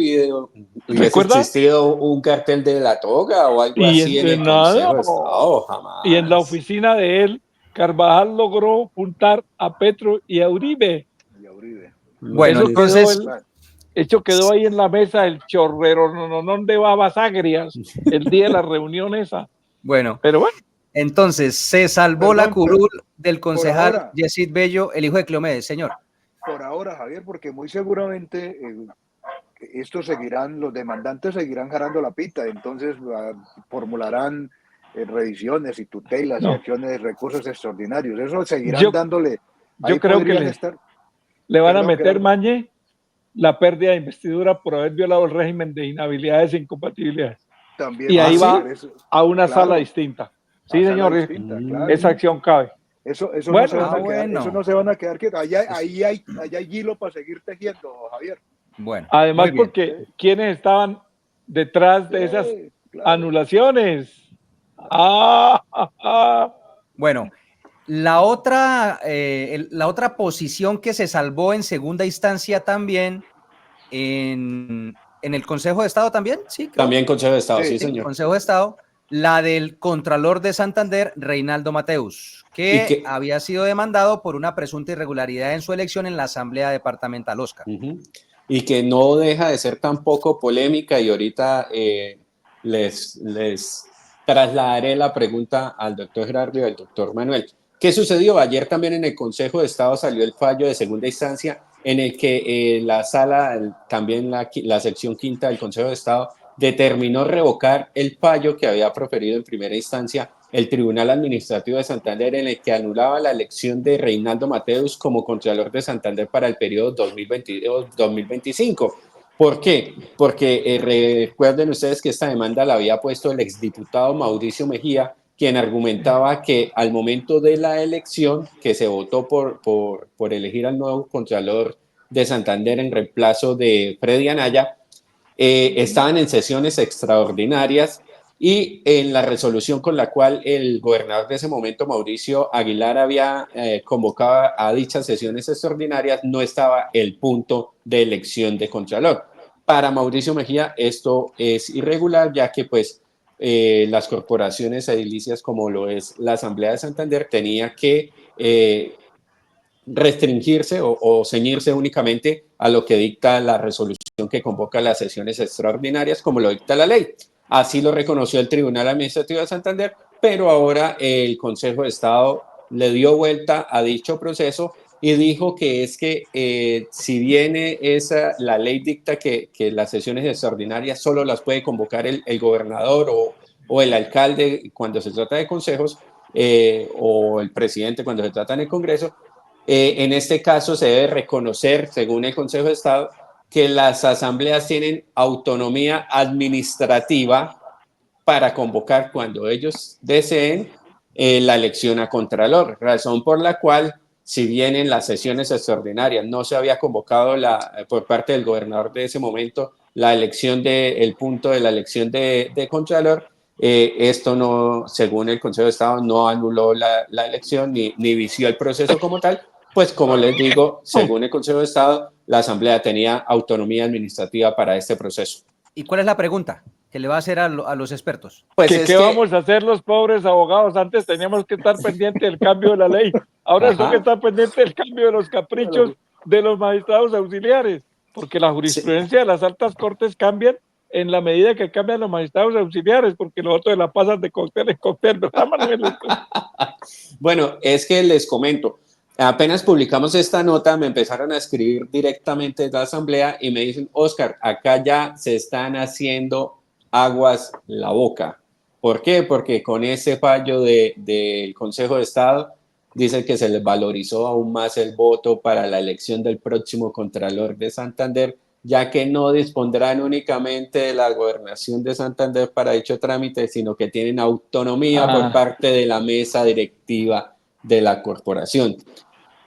¿Recuerda? existido un cartel de la toga o algo Y así en el nada, Consejo de Estado, jamás. y en la oficina de él, Carvajal logró juntar a Petro y a Uribe. Bueno, Eso entonces, quedó ahí en la mesa el chorrero de babas agrias el día de la reunión esa. bueno, Pero bueno, entonces se salvó Perdón, la curul del concejal ahora. Yesid Bello, el hijo de Cleomedes, señor. Por ahora, Javier, porque muy seguramente los demandantes seguirán jalando la pita, entonces formularán revisiones y tutelas y acciones de recursos extraordinarios. Eso seguirán dándole. Yo creo que le van a meter mañe la pérdida de investidura por haber violado el régimen de inhabilidades e incompatibilidades. También y ahí va eso, a una sala distinta. Sí, señor, claro. esa acción cabe. Eso Bueno, no se van a quedar, eso no se van a quedar quietos. Ahí hay hilo para seguir tejiendo, Javier. Bueno, además porque ¿quiénes estaban detrás de esas anulaciones? Bueno, la otra posición que se salvó en segunda instancia también en el Consejo de Estado también, sí, creo. También Consejo de Estado, sí, señor. Consejo de Estado, la del Contralor de Santander, Reinaldo Mateus, que había sido demandado por una presunta irregularidad en su elección en la Asamblea Departamental, Oscar. Y que no deja de ser tampoco polémica, y ahorita les trasladaré la pregunta al doctor Gerardo y al doctor Manuel. ¿Qué sucedió? Ayer también en el Consejo de Estado salió el fallo de segunda instancia en el que la sala, también la sección quinta del Consejo de Estado, determinó revocar el fallo que había proferido en primera instancia el Tribunal Administrativo de Santander, en el que anulaba la elección de Reinaldo Mateus como Contralor de Santander para el periodo 2022-2025. ¿Por qué? Porque recuerden ustedes que esta demanda la había puesto el exdiputado Mauricio Mejía, quien argumentaba que al momento de la elección, que se votó por elegir al nuevo Contralor de Santander en reemplazo de Freddy Anaya, estaban en sesiones extraordinarias, y en la resolución con la cual el gobernador de ese momento, Mauricio Aguilar, había convocado a dichas sesiones extraordinarias, no estaba el punto de elección de Contralor. Para Mauricio Mejía esto es irregular, ya que pues las corporaciones edilicias, como lo es la Asamblea de Santander, tenía que restringirse o ceñirse únicamente a lo que dicta la resolución que convoca las sesiones extraordinarias, como lo dicta la ley. Así lo reconoció el Tribunal Administrativo de Santander, pero ahora el Consejo de Estado le dio vuelta a dicho proceso y dijo que es que si bien la ley dicta que las sesiones extraordinarias solo las puede convocar el gobernador o el alcalde cuando se trata de consejos, o el presidente cuando se trata en el Congreso, en este caso se debe reconocer, según el Consejo de Estado, que las asambleas tienen autonomía administrativa para convocar cuando ellos deseen la elección a Contralor, razón por la cual, si bien en las sesiones extraordinarias no se había convocado por parte del gobernador de ese momento el punto de la elección de Contralor, esto no, según el Consejo de Estado, no anuló la elección ni vició el proceso como tal, pues como les digo, según el Consejo de Estado, la Asamblea tenía autonomía administrativa para este proceso. ¿Y cuál es la pregunta que le va a hacer a los expertos? Pues ¿Qué vamos a hacer los pobres abogados? Antes teníamos que estar pendientes del cambio de la ley, ahora tengo que estar pendiente del cambio de los caprichos de los magistrados auxiliares, porque la jurisprudencia de las altas cortes cambian en la medida que cambian los magistrados auxiliares, porque los otros la pasan de cóctel en cóctel, ¿verdad, Manuel? Bueno, es que les comento, Apenas publicamos esta nota, me empezaron a escribir directamente de la asamblea y me dicen, Oscar, acá ya se están haciendo aguas la boca. ¿Por qué? Porque con ese fallo del Consejo de Estado dice que se les valorizó aún más el voto para la elección del próximo Contralor de Santander, ya que no dispondrán únicamente de la gobernación de Santander para dicho trámite, sino que tienen autonomía por parte de la mesa directiva de la corporación.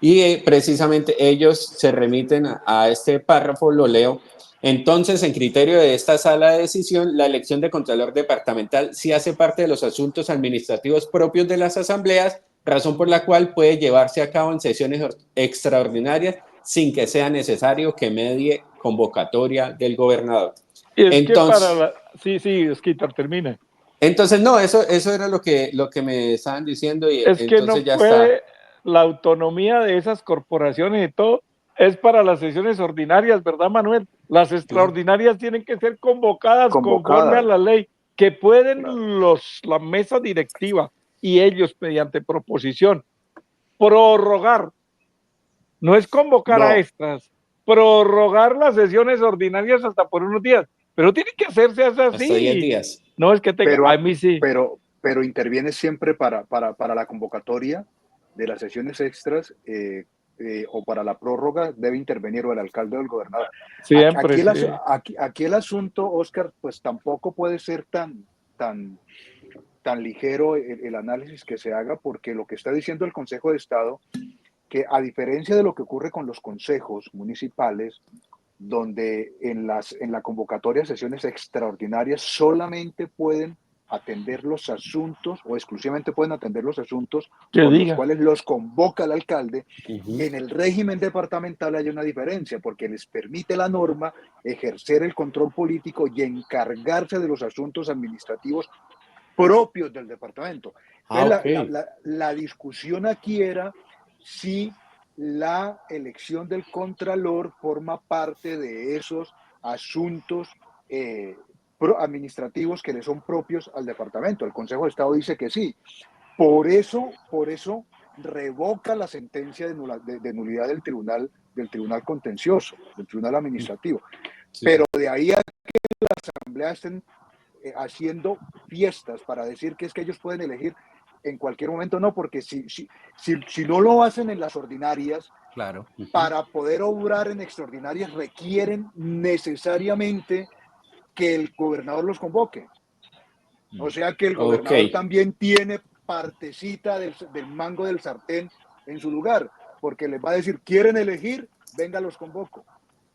Y precisamente ellos se remiten a este párrafo, lo leo. Entonces, en criterio de esta sala de decisión, la elección de Contralor Departamental sí hace parte de los asuntos administrativos propios de las asambleas, razón por la cual puede llevarse a cabo en sesiones extraordinarias sin que sea necesario que medie convocatoria del gobernador. Y es Entonces, que para la... Sí, Osquitar, termina. Entonces, no, eso era lo que me estaban diciendo y Es que entonces no ya puede, está. la autonomía de esas corporaciones y todo es para las sesiones ordinarias, ¿verdad, Manuel? Las extraordinarias tienen que ser convocadas conforme a la ley, que pueden la mesa directiva y ellos mediante proposición prorrogar, no es convocar a extras, prorrogar las sesiones ordinarias hasta por unos días, pero tiene que hacerse Hasta 10 así. días. No es que tenga, a mí sí. Pero interviene siempre para la convocatoria de las sesiones extras o para la prórroga, debe intervenir o el alcalde o el gobernador. Siempre, aquí el asunto, Oscar, pues tampoco puede ser tan ligero el análisis que se haga, porque lo que está diciendo el Consejo de Estado, que a diferencia de lo que ocurre con los consejos municipales, donde en la convocatoria de sesiones extraordinarias solamente pueden atender los asuntos o exclusivamente pueden atender los asuntos por los cuales los convoca el alcalde. En el régimen departamental hay una diferencia porque les permite la norma ejercer el control político y encargarse de los asuntos administrativos propios del departamento. La discusión aquí era si la elección del contralor forma parte de esos asuntos administrativos que le son propios al departamento. El Consejo de Estado dice que sí. Por eso revoca la sentencia de nulidad del tribunal contencioso, del tribunal administrativo. Sí. Pero de ahí a que la asamblea estén haciendo fiestas para decir que es que ellos pueden elegir en cualquier momento, no, porque si no lo hacen en las ordinarias, claro, para poder obrar en extraordinarias requieren necesariamente que el gobernador los convoque. O sea que el gobernador también tiene partecita del mango del sartén en su lugar, porque les va a decir, ¿quieren elegir? Venga, los convoco.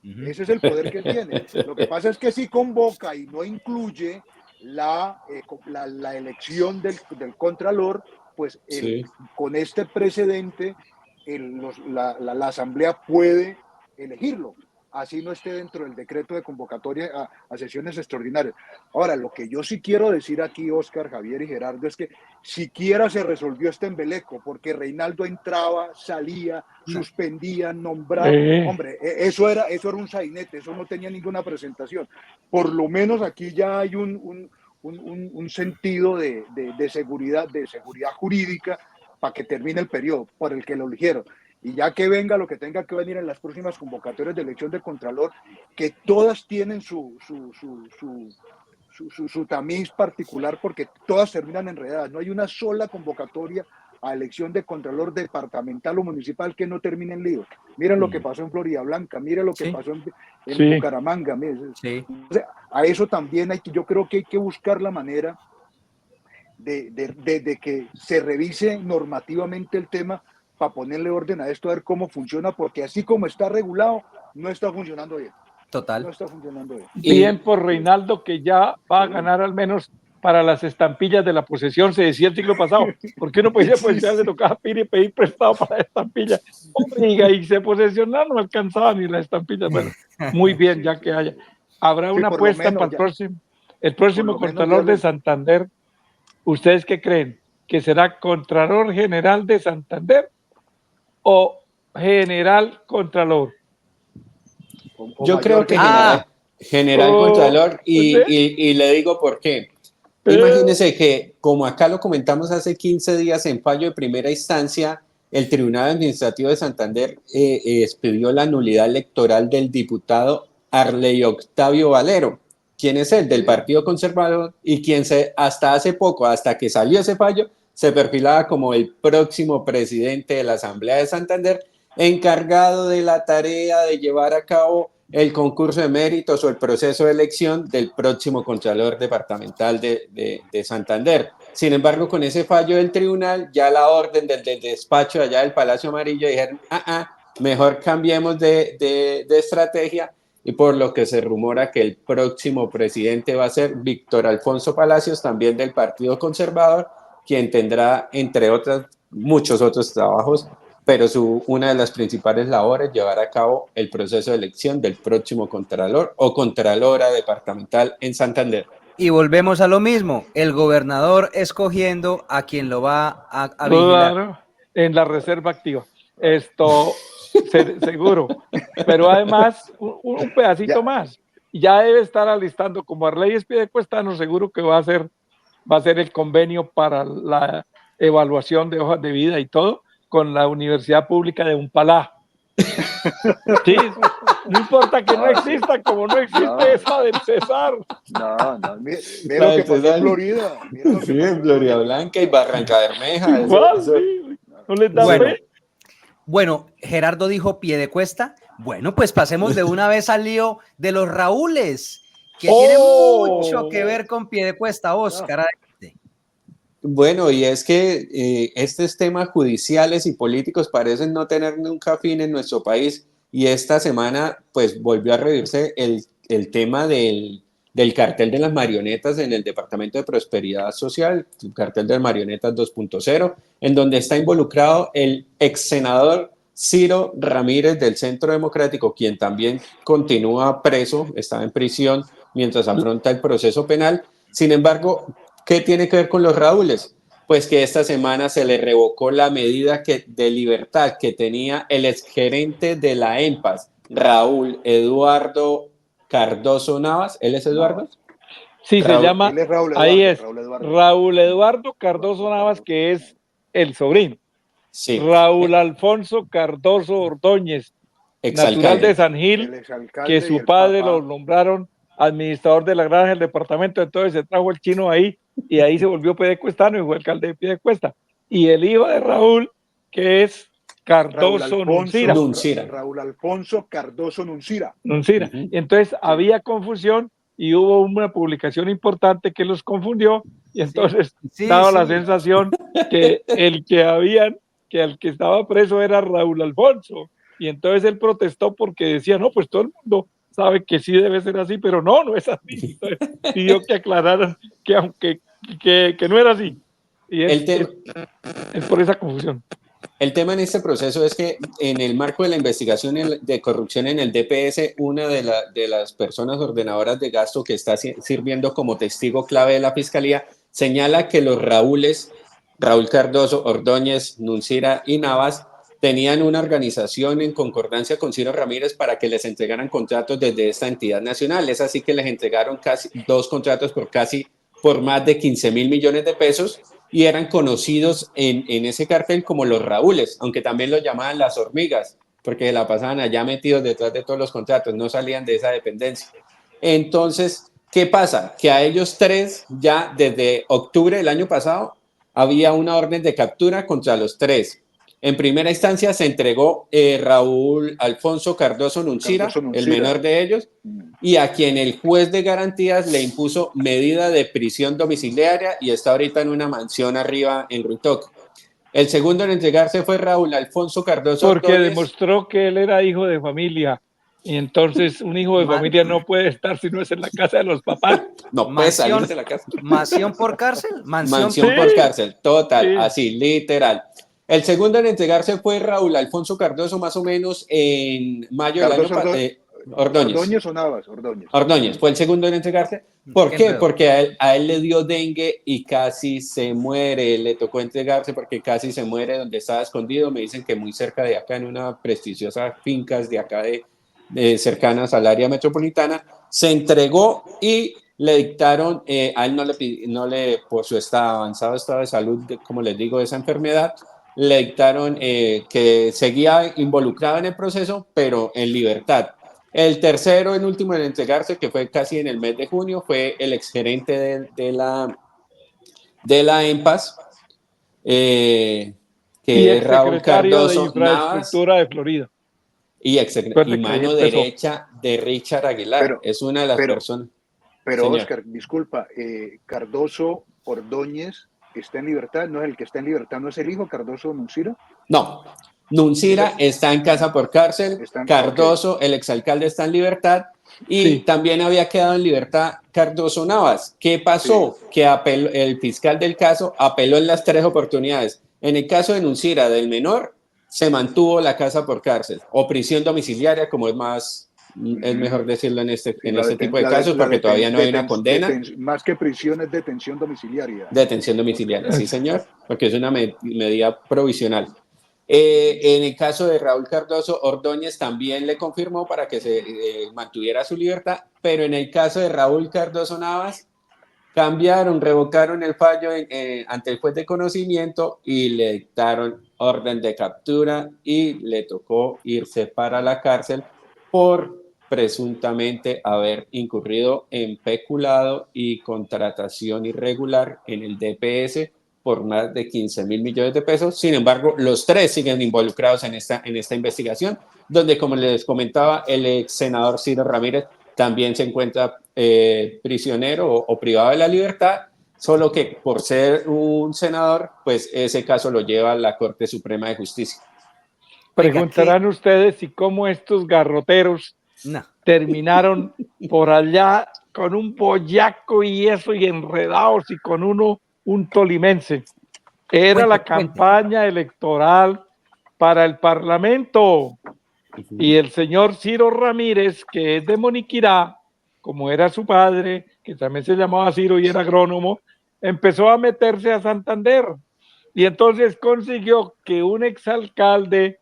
Ese es el poder que tiene. Lo que pasa es que si convoca y no incluye la elección del contralor, pues con este precedente la asamblea puede elegirlo, así no esté dentro del decreto de convocatoria a sesiones extraordinarias. Ahora, lo que yo sí quiero decir aquí, Oscar, Javier y Gerardo, es que siquiera se resolvió este embeleco, porque Reinaldo entraba, salía, suspendía, nombraba. Hombre, eso era un sainete, eso no tenía ninguna presentación. Por lo menos aquí ya hay un sentido de seguridad jurídica para que termine el periodo por el que lo eligieron. Y ya que venga lo que tenga que venir en las próximas convocatorias de elección de Contralor, que todas tienen su tamiz particular, porque todas terminan enredadas. No hay una sola convocatoria a elección de Contralor departamental o municipal que no termine en lío. Miren lo que pasó en Florida Blanca, miren lo que pasó en Bucaramanga. O sea, a eso también yo creo que hay que buscar la manera de que se revise normativamente el tema para ponerle orden a esto, a ver cómo funciona, porque así como está regulado, no está funcionando bien. Total. No está funcionando bien. Bien por Reinaldo, que ya va a ganar al menos para las estampillas de la posesión, se decía el siglo pasado. Porque uno podía pues ya le tocaba pedir prestado para la estampilla. Oiga, y se posesionar no alcanzaba ni las estampillas. Bueno, muy bien, ya que haya. Habrá una apuesta para el próximo Contralor de Santander. ¿Ustedes qué creen? ¿Que será Contralor General de Santander o General Contralor? Yo creo que general Contralor, y le digo por qué. Imagínense que, como acá lo comentamos hace 15 días en fallo de primera instancia, el Tribunal Administrativo de Santander expidió la nulidad electoral del diputado Arley Octavio Valero. ¿Quién es él? Del Partido Conservador, y quien hasta hace poco, hasta que salió ese fallo, se perfilaba como el próximo presidente de la Asamblea de Santander, encargado de la tarea de llevar a cabo el concurso de méritos o el proceso de elección del próximo Contralor Departamental de Santander. Sin embargo, con ese fallo del tribunal, ya la orden del despacho allá del Palacio Amarillo dijeron, mejor cambiemos de estrategia, y por lo que se rumora que el próximo presidente va a ser Víctor Alfonso Palacios, también del Partido Conservador, quien tendrá, entre otros, muchos otros trabajos, pero una de las principales labores es llevar a cabo el proceso de elección del próximo Contralor o Contralora Departamental en Santander. Y volvemos a lo mismo, el gobernador escogiendo a quien lo va a vigilar. Claro, en la reserva activa. Seguro. Pero además, un pedacito más. Ya debe estar alistando, como Arley Piedecuesta, seguro que va a ser el convenio para la evaluación de hojas de vida y todo con la Universidad Pública de Umpalá. Sí, no importa que no exista, como no existe esa del César. Mira lo que pasó en Florida. Sí, en Florida Blanca y Barranca Bermeja. Sí. No les da fe. Bueno, Gerardo dijo Piedecuesta. Bueno, pues pasemos de una vez al lío de los Raúles, que tiene mucho que ver con Piedecuesta, Oscar. Bueno, y es que estos temas judiciales y políticos parecen no tener nunca fin en nuestro país, y esta semana pues volvió a revivirse el tema del cartel de las marionetas en el Departamento de Prosperidad Social, el cartel de marionetas 2.0, en donde está involucrado el ex senador Ciro Ramírez del Centro Democrático, quien también continúa preso, está en prisión mientras afronta el proceso penal. Sin embargo, ¿qué tiene que ver con los Raúles? Pues que esta semana se le revocó la medida de libertad que tenía el exgerente de la EMPAS, Raúl Eduardo Cardoso Navas. ¿Él es Eduardo? Sí, se llama, él es Raúl Eduardo, ahí es, Raúl Eduardo Cardoso Navas, que es el sobrino. Sí. Raúl Alfonso Cardoso Ordóñez, natural de San Gil, que su padre lo nombraron administrador de la granja del departamento, entonces se trajo el chino ahí, y ahí se volvió piedecuestano y fue alcalde de Piedecuesta. Y el hijo de Raúl, que es Cardoso Nuncira. Raúl Alfonso Cardoso Nuncira. Entonces había confusión y hubo una publicación importante que los confundió, y entonces daba la sensación que el que estaba preso era Raúl Alfonso, y entonces él protestó porque decía, no, pues todo el mundo sabe que sí debe ser así, pero no es así. Entonces pidió que aclararan que no era así. Y es por esa confusión. El tema en este proceso es que en el marco de la investigación de corrupción en el DPS, una de las personas ordenadoras de gasto que está sirviendo como testigo clave de la Fiscalía señala que los Raúles, Raúl Cardoso, Ordóñez, Nuncira y Navas, tenían una organización en concordancia con Ciro Ramírez para que les entregaran contratos desde esta entidad nacional. Es así que les entregaron casi 2 contratos por más de 15.000 millones de pesos, y eran conocidos en ese cartel como los Raúles, aunque también los llamaban las hormigas, porque la pasaban allá metidos detrás de todos los contratos, no salían de esa dependencia. Entonces, ¿qué pasa? Que a ellos 3, ya desde octubre del año pasado, había una orden de captura contra los 3. En primera instancia se entregó Raúl Alfonso Cardoso Nuncira, el menor de ellos, y a quien el juez de garantías le impuso medida de prisión domiciliaria y está ahorita en una mansión arriba en Ruitoc. El segundo en entregarse fue Raúl Alfonso Cardoso Porque Ordóñez. Demostró que él era hijo de familia, y entonces un hijo de familia no puede estar si no es en la casa de los papás. No puede salir de la casa. ¿Mansión por cárcel? Mansión por cárcel, total, así, literal. El segundo en entregarse fue Raúl Alfonso Cardoso, más o menos en mayo del año pasado. Ordóñez o Navas, Ordóñez fue el segundo en entregarse. ¿Por qué? Porque a él le dio dengue y casi se muere. Le tocó entregarse porque casi se muere donde estaba escondido. Me dicen que muy cerca de acá, en una prestigiosa fincas de acá de cercanas al área metropolitana. Se entregó y le dictaron, a él no le por su avanzado estado de salud, como les digo, de esa enfermedad, le dictaron que seguía involucrado en el proceso, pero en libertad. El tercero en último en entregarse, que fue casi en el mes de junio, fue el exgerente de la EMPAS, Y que es Raúl exsecretario de Cardoso Navas, Infraestructura de Florida. y Recuerde que ahí mano empezó. derecha de Richard Aguilar. Pero, Es una de las pero, personas. pero Señor. Oscar, disculpa, Cardoso Ordóñez está en libertad, ¿no es el que está en libertad, no es el hijo Cardoso Nuncira? No, Nuncira está en casa por cárcel, Ok, Cardoso, el exalcalde, está en libertad y Sí, también había quedado en libertad Cardoso Navas. ¿Qué sí, pasó? Que el fiscal del caso apeló en las tres oportunidades. En el caso de Nuncira, del menor, se mantuvo la casa por cárcel o prisión domiciliaria, como es mejor decirlo sí, en este tipo de casos, porque todavía no hay una condena. más que prisión es detención domiciliaria. Detención domiciliaria, sí, señor, porque es una medida provisional. En el caso de Raúl Cardoso, Ordóñez también le confirmó para que se mantuviera su libertad, pero en el caso de Raúl Cardoso Navas, revocaron el fallo ante el juez de conocimiento y le dictaron orden de captura y le tocó irse para la cárcel por presuntamente haber incurrido en peculado y contratación irregular en el DPS por más de 15.000 millones de pesos. Sin embargo, los tres siguen involucrados en esta investigación, donde, como les comentaba, el ex senador Ciro Ramírez también se encuentra prisionero o privado de la libertad, solo que por ser un senador, pues ese caso lo lleva a la Corte Suprema de Justicia. Oiga, preguntarán ustedes si cómo estos garroteros no, terminaron por allá con un boyaco y eso y enredados y con un tolimense. Era la cuente. campaña electoral para el Parlamento y el señor Ciro Ramírez, que es de Moniquirá, como era su padre, que también se llamaba Ciro y era agrónomo, empezó a meterse a Santander y entonces consiguió que un exalcalde,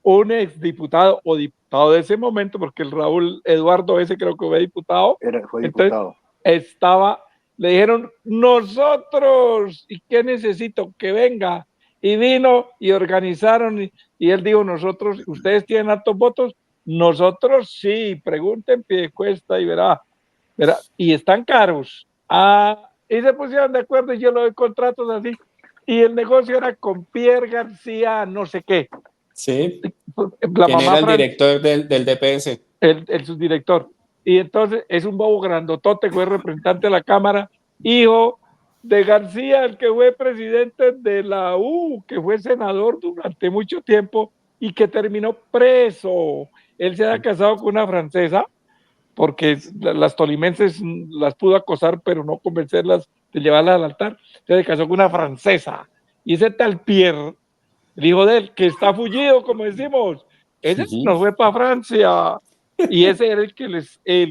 un exdiputado o diputado de ese momento, porque el Raúl Eduardo ese creo que fue diputado, Fue entonces diputado. le dijeron, nosotros, ¿y qué necesito? Que venga. Y vino y organizaron, y él dijo, nosotros, ustedes tienen altos votos, nosotros sí, pregunten Piedecuesta y verá, y están caros. Y se pusieron de acuerdo y yo le doy contratos así. Y el negocio era con Pierre García, no sé qué. Sí, La quien mamá era el director del DPS. el subdirector. Y entonces es un bobo grandotote que fue representante de la Cámara, hijo de García, el que fue presidente de la U, que fue senador durante mucho tiempo y que terminó preso. Él se había casado con una francesa porque las tolimenses las pudo acosar, pero no convencerlas de llevarlas al altar. Se casó con una francesa. Y ese tal Pierre, el hijo de él, que está fullido, como decimos, ese nos fue para Francia. Y ese era el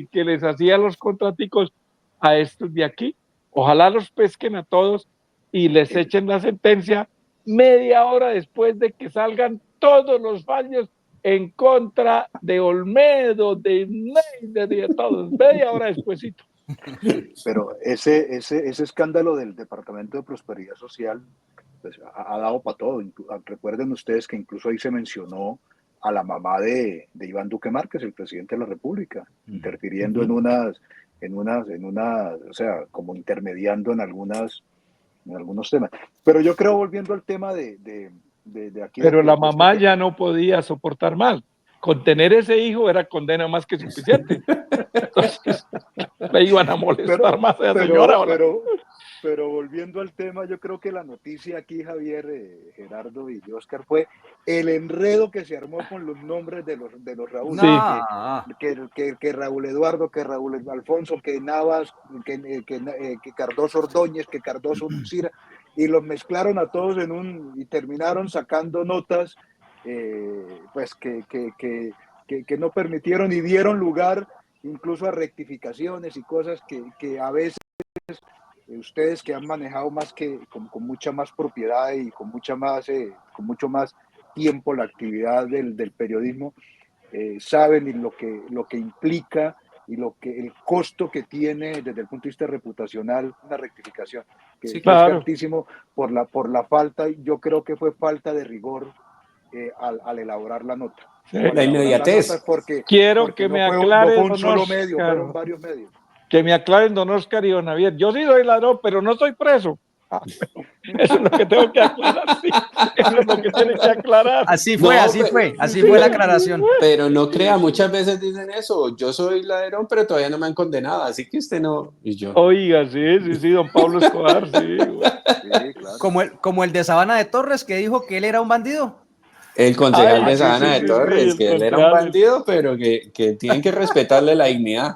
que les hacía los contraticos a estos de aquí. Ojalá los pesquen a todos y les echen la sentencia media hora después de que salgan todos los fallos en contra de Olmedo, de Neider y de todos, media hora despuesito. Pero ese escándalo del Departamento de Prosperidad Social pues, ha dado para todo. Recuerden ustedes que incluso ahí se mencionó a la mamá de Iván Duque Márquez, el presidente de la República, interfiriendo en unas, o sea, como intermediando en algunos temas. Pero yo creo, volviendo al tema de aquí. Pero la de mamá usted, ya no podía soportar mal. Con tener ese hijo era condena más que suficiente. Entonces, le iban a molestar más a la señora. Pero volviendo al tema, yo creo que la noticia aquí, Javier, Gerardo y Oscar, fue el enredo que se armó con los nombres de los Raúl. Sí. Que Raúl Eduardo, que Raúl Alfonso, que Navas, que Cardoso Ordóñez, que Cardoso Nuncira, y los mezclaron a todos y terminaron sacando notas pues que no permitieron y dieron lugar incluso a rectificaciones y cosas que a veces ustedes que han manejado más con mucha más propiedad y con mucho más tiempo la actividad del periodismo, saben lo que implica el costo que tiene desde el punto de vista reputacional una rectificación, que Sí, es claro. altísimo por la falta, yo creo que fue falta de rigor al elaborar la nota. Sí. Al La elaborar la nota inmediatez. es porque, Quiero porque que me no aclare, fue un don solo medio, Oscar, fueron varios medios. que me aclaren, don Oscar y don Javier. Yo sí soy ladrón, pero no soy preso. Eso es lo que tengo que aclarar, sí. Eso es lo que tiene que aclarar. Así fue, No, así Sí, fue la sí, aclaración. pero no crea, muchas veces dicen eso, yo soy ladrón, pero todavía no me han condenado, así que usted no, y yo. Oiga, sí, don Pablo Escobar, sí. Güey. Sí, claro. Como el de Sabana de Torres que dijo que él era un bandido. El concejal Ay, de sí, Sabana de sí, Torres, el que él era un concejal. bandido, pero que tienen que respetarle la dignidad.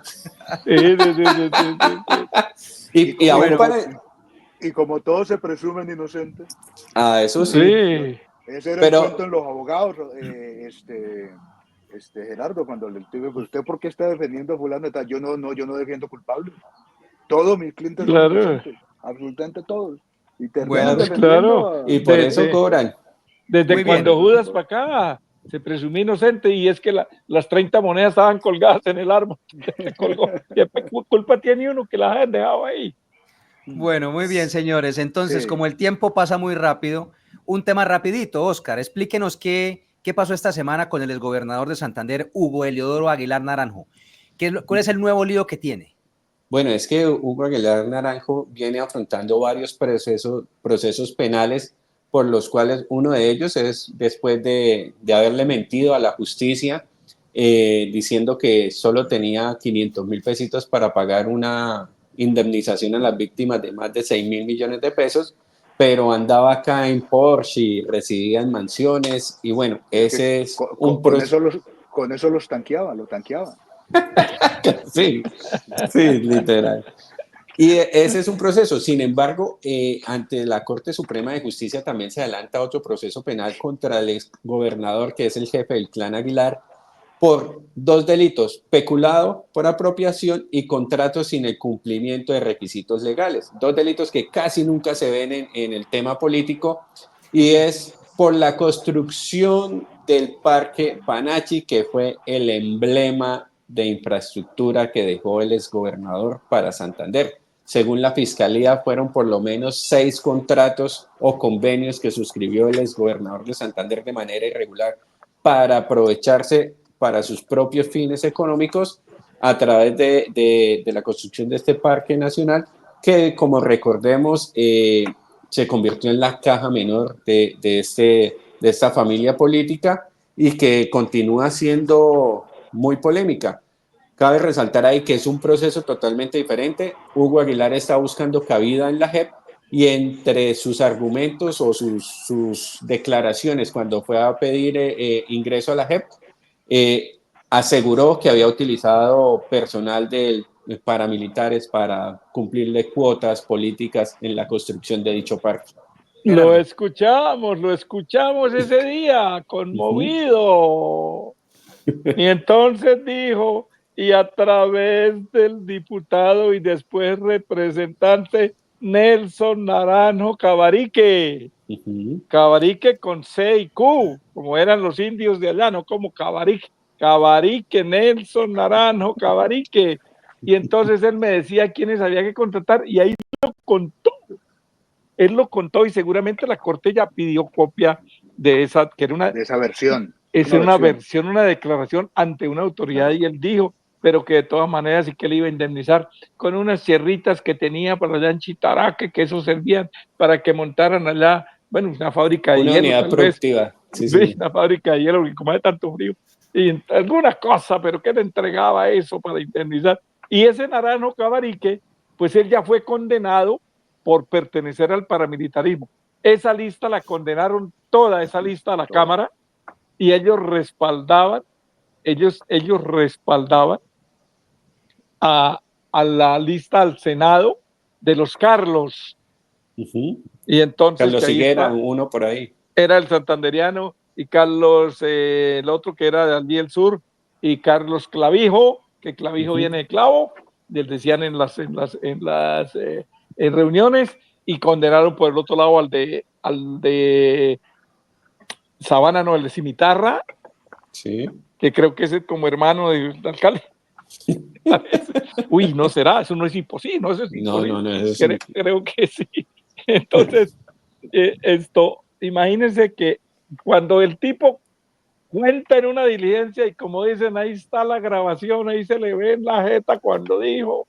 Sí. Y aún para. Y como todos se presumen inocentes, Ah, eso sí. Sí. ese era el cuento Pero, en los abogados, Gerardo, cuando le digo, ¿usted por qué está defendiendo a fulano de tal? Yo no defiendo culpables. Todos mis clientes son Claro, inocentes, absolutamente todos. Y terminan Bueno, pues defendiendo claro. a... y por eso Desde, cobran. desde muy cuando bien. Judas para acá se presumió inocente y es que las 30 monedas estaban colgadas en el árbol. Se colgó. ¿Qué culpa tiene uno que las hayan dejado ahí? Bueno, muy bien, señores. Entonces, Sí. como el tiempo pasa muy rápido, un tema rapidito, Oscar, explíquenos qué pasó esta semana con el exgobernador de Santander, Hugo Heliodoro Aguilar Naranjo. ¿Cuál es el nuevo lío que tiene? Bueno, es que Hugo Aguilar Naranjo viene afrontando varios procesos penales, por los cuales uno de ellos es después de haberle mentido a la justicia, diciendo que solo tenía 500.000 pesitos para pagar una indemnización a las víctimas de más de 6.000 millones de pesos, pero andaba acá en Porsche y residía en mansiones, y bueno, Es que ese es un proceso. con eso lo tanqueaba. Sí, sí, literal. Y ese es un proceso. Sin embargo, ante la Corte Suprema de Justicia también se adelanta otro proceso penal contra el exgobernador, que es el jefe del clan Aguilar, por dos delitos: peculado por apropiación y contrato sin el cumplimiento de requisitos legales. Dos delitos que casi nunca se ven en el tema político, y es por la construcción del Parque Panachi, que fue el emblema de infraestructura que dejó el exgobernador para Santander. Según la Fiscalía, fueron por lo menos 6 contratos o convenios que suscribió el exgobernador de Santander de manera irregular para aprovecharse para sus propios fines económicos a través de la construcción de este parque nacional, que, como recordemos, se convirtió en la caja menor de esta familia política y que continúa siendo muy polémica. Cabe resaltar ahí que es un proceso totalmente diferente. Hugo Aguilar está buscando cabida en la JEP, y entre sus argumentos o sus declaraciones cuando fue a pedir ingreso a la JEP, eh, aseguró que había utilizado personal de paramilitares para cumplirle cuotas políticas en la construcción de dicho parque. Lo Gerardo. escuchamos ese día, Uh-huh. conmovido. Y entonces dijo, y a través del diputado y después representante Nelson Naranjo Cabarique, Uh-huh. Cabarique con C y Q, como eran los indios de allá, no como Cabarique, Cabarique, Nelson Naranjo Cabarique. Y entonces él me decía quiénes había que contratar y ahí lo contó. Él lo contó y seguramente la corte ya pidió copia de esa, que era De esa versión. es una versión, una declaración ante una autoridad, claro. Y él dijo, pero que de todas maneras sí que le iba a indemnizar con unas sierritas que tenía para allá en Chitaraque, que eso servían para que montaran allá, bueno, una fábrica de Una hielo, unidad tal productiva. vez, Sí. Una fábrica de hielo, que como hay tanto frío, y alguna cosa, pero que le entregaba eso para indemnizar. Y ese Naranjo Cabarique, pues él ya fue condenado por pertenecer al paramilitarismo. Esa lista la condenaron, toda esa lista a la Cámara, y ellos respaldaban a la lista al Senado de los Carlos. Uh-huh. Y entonces Carlos que ahí Higuera, está, uno por ahí. era el santanderiano, y Carlos, el otro que era de Albiel Sur, y Carlos Clavijo, que Clavijo viene de clavo, les decían en las reuniones, y condenaron por el otro lado al de Sabana, no, el de Cimitarra, sí, que creo que es como hermano del alcalde. Uy, no será, eso no es imposible, no, eso es No, imposible. no, no, eso sí. Creo que sí. Entonces, imagínense que cuando el tipo cuenta en una diligencia y como dicen, ahí está la grabación, ahí se le ve en la jeta cuando dijo,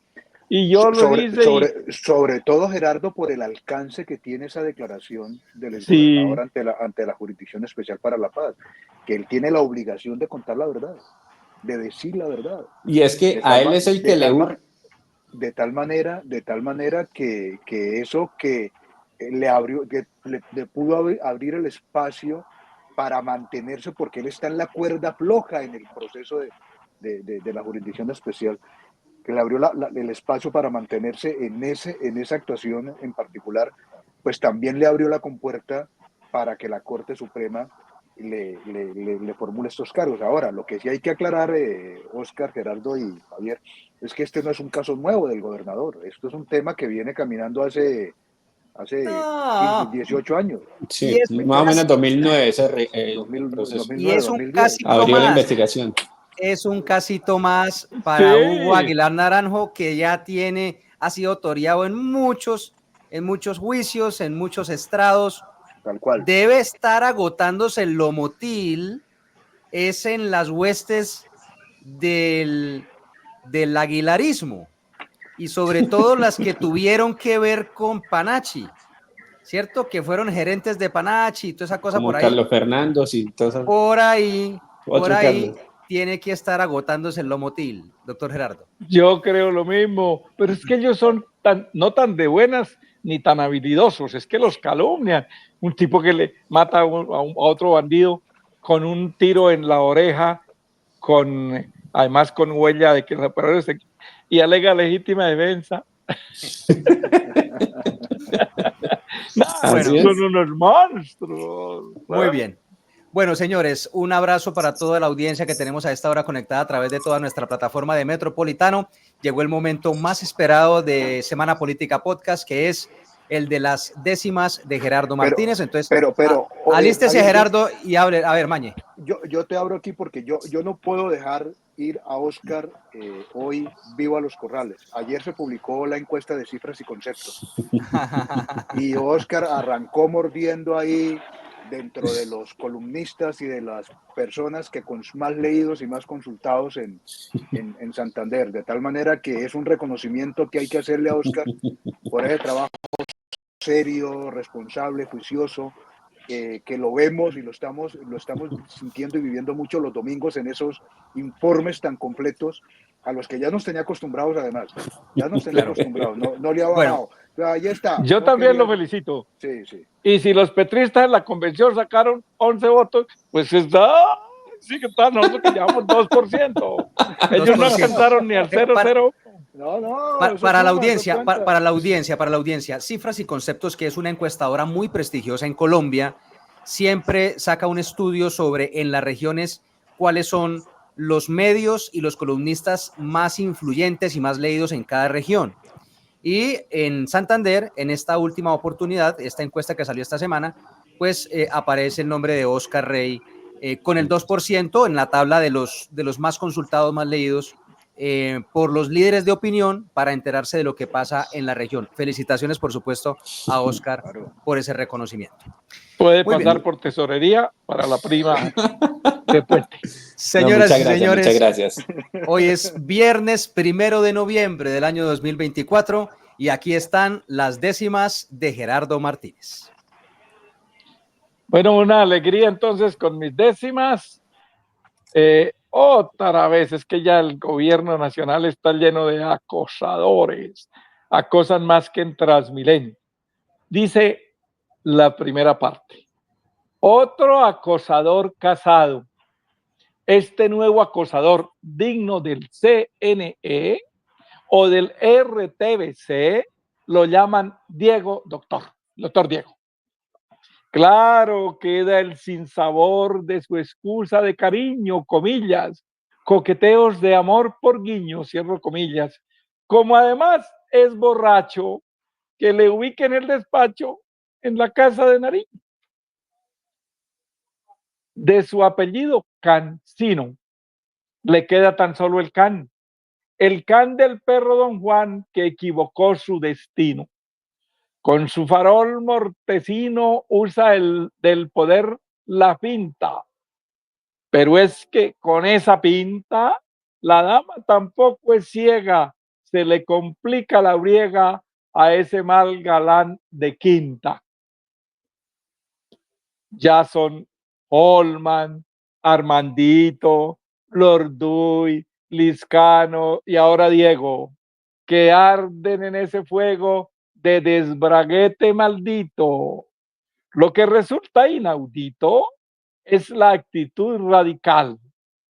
y yo lo hice y Sobre todo, Gerardo, por el alcance que tiene esa declaración del sí, exgobernador ante la Jurisdicción Especial para la Paz, que él tiene la obligación de contar la verdad, de decir la verdad, Y es que de a tal, él es el que le... de tal manera que eso que le abrió, que le pudo abrir el espacio para mantenerse, porque él está en la cuerda floja en el proceso de la Jurisdicción Especial, que le abrió el espacio para mantenerse en esa actuación en particular, pues también le abrió la compuerta para que la Corte Suprema le formule estos cargos. Ahora, lo que sí hay que aclarar, Oscar, Gerardo y Javier, es que este no es un caso nuevo del gobernador. Esto es un tema que viene caminando hace 15, No, 18 años, y Sí, es un más o menos casi, 2009 el 2000, proceso. y 2009, es un 2010. casito Abrió la más, investigación. es un casito más para Hugo sí, Aguilar Naranjo, que ya ha sido toreado en muchos juicios, en muchos estrados. Tal cual. Debe estar agotándose el lomotil, es en las huestes del aguilarismo, y sobre todo las que tuvieron que ver con Panachi, ¿cierto? Que fueron gerentes de Panachi y toda esa cosa Como Carlos Fernando, sí, todo por otro ahí Carlos. tiene que estar agotándose el lomotil, doctor Gerardo. yo creo lo mismo, pero es que ellos son no tan de buenas ni tan habilidosos, es que los calumnian. Un tipo que le mata a otro bandido con un tiro en la oreja, además con huella de que los operadores y alega legítima defensa. No, Así Bueno, son es. unos monstruos. muy ¿No? bien. Bueno, señores, un abrazo para toda la audiencia que tenemos a esta hora conectada a través de toda nuestra plataforma de Metropolitano. Llegó el momento más esperado de Semana Política Podcast, que es el de las décimas de Gerardo Pero, Martínez. Entonces, alístese, Javier, Gerardo, y hable. A ver, Mañe. yo te abro aquí porque yo no puedo dejar ir a Oscar hoy vivo a los corrales. Ayer se publicó la encuesta de cifras y conceptos y Oscar arrancó mordiendo ahí dentro de los columnistas y de las personas que más leídos y más consultados en Santander, de tal manera que es un reconocimiento que hay que hacerle a Oscar por ese trabajo serio, responsable, juicioso, que lo vemos y lo estamos sintiendo y viviendo mucho los domingos en esos informes tan completos a los que ya nos tenía acostumbrados además. Ya nos tenía Claro. acostumbrados, no le ha Bueno, bajado. Ahí está, Yo no también lo quería. felicito. Sí, sí. Y si los petristas en la convención sacaron 11 votos, pues está, sí que está, nosotros que llevamos 2%. Ellos no 2%. alcanzaron ni al 0,0. No, eso Para la suma, eso audiencia, cuenta. para la audiencia, Cifras y Conceptos, que es una encuestadora muy prestigiosa en Colombia, siempre saca un estudio sobre en las regiones cuáles son los medios y los columnistas más influyentes y más leídos en cada región. Y en Santander, en esta última oportunidad, esta encuesta que salió esta semana, pues aparece el nombre de Oscar Rey con el 2% en la tabla de los más consultados, más leídos por los líderes de opinión para enterarse de lo que pasa en la región. Felicitaciones, por supuesto, a Oscar Claro. por ese reconocimiento. Puede Muy bien. pasar por tesorería para la prima de Puente. No, Señoras y muchas señores, gracias. hoy es viernes 1 de noviembre del año 2024 y aquí están las décimas de Gerardo Martínez. Bueno, una alegría entonces con mis décimas. Otra vez, es que ya el gobierno nacional está lleno de acosadores, acosan más que en Transmilenio. Dice la primera parte. Otro acosador casado. Este nuevo acosador digno del CNE o del RTBC lo llaman Diego Doctor Diego. Claro, queda el sinsabor de su excusa de cariño, comillas, coqueteos de amor por guiño, cierro comillas, como además es borracho, que le ubiquen el despacho en la casa de Nariño. De su apellido Cancino, le queda tan solo el can, el can del perro Don Juan que equivocó su destino. Con su farol mortecino usa del poder la finta. Pero es que con esa pinta, la dama tampoco es ciega. Se le complica la briega a ese mal galán de quinta. Ya son Holman, Armandito, Lorduy, Liscano y ahora Diego, que arden en ese fuego de desbraguete maldito. Lo que resulta inaudito es la actitud radical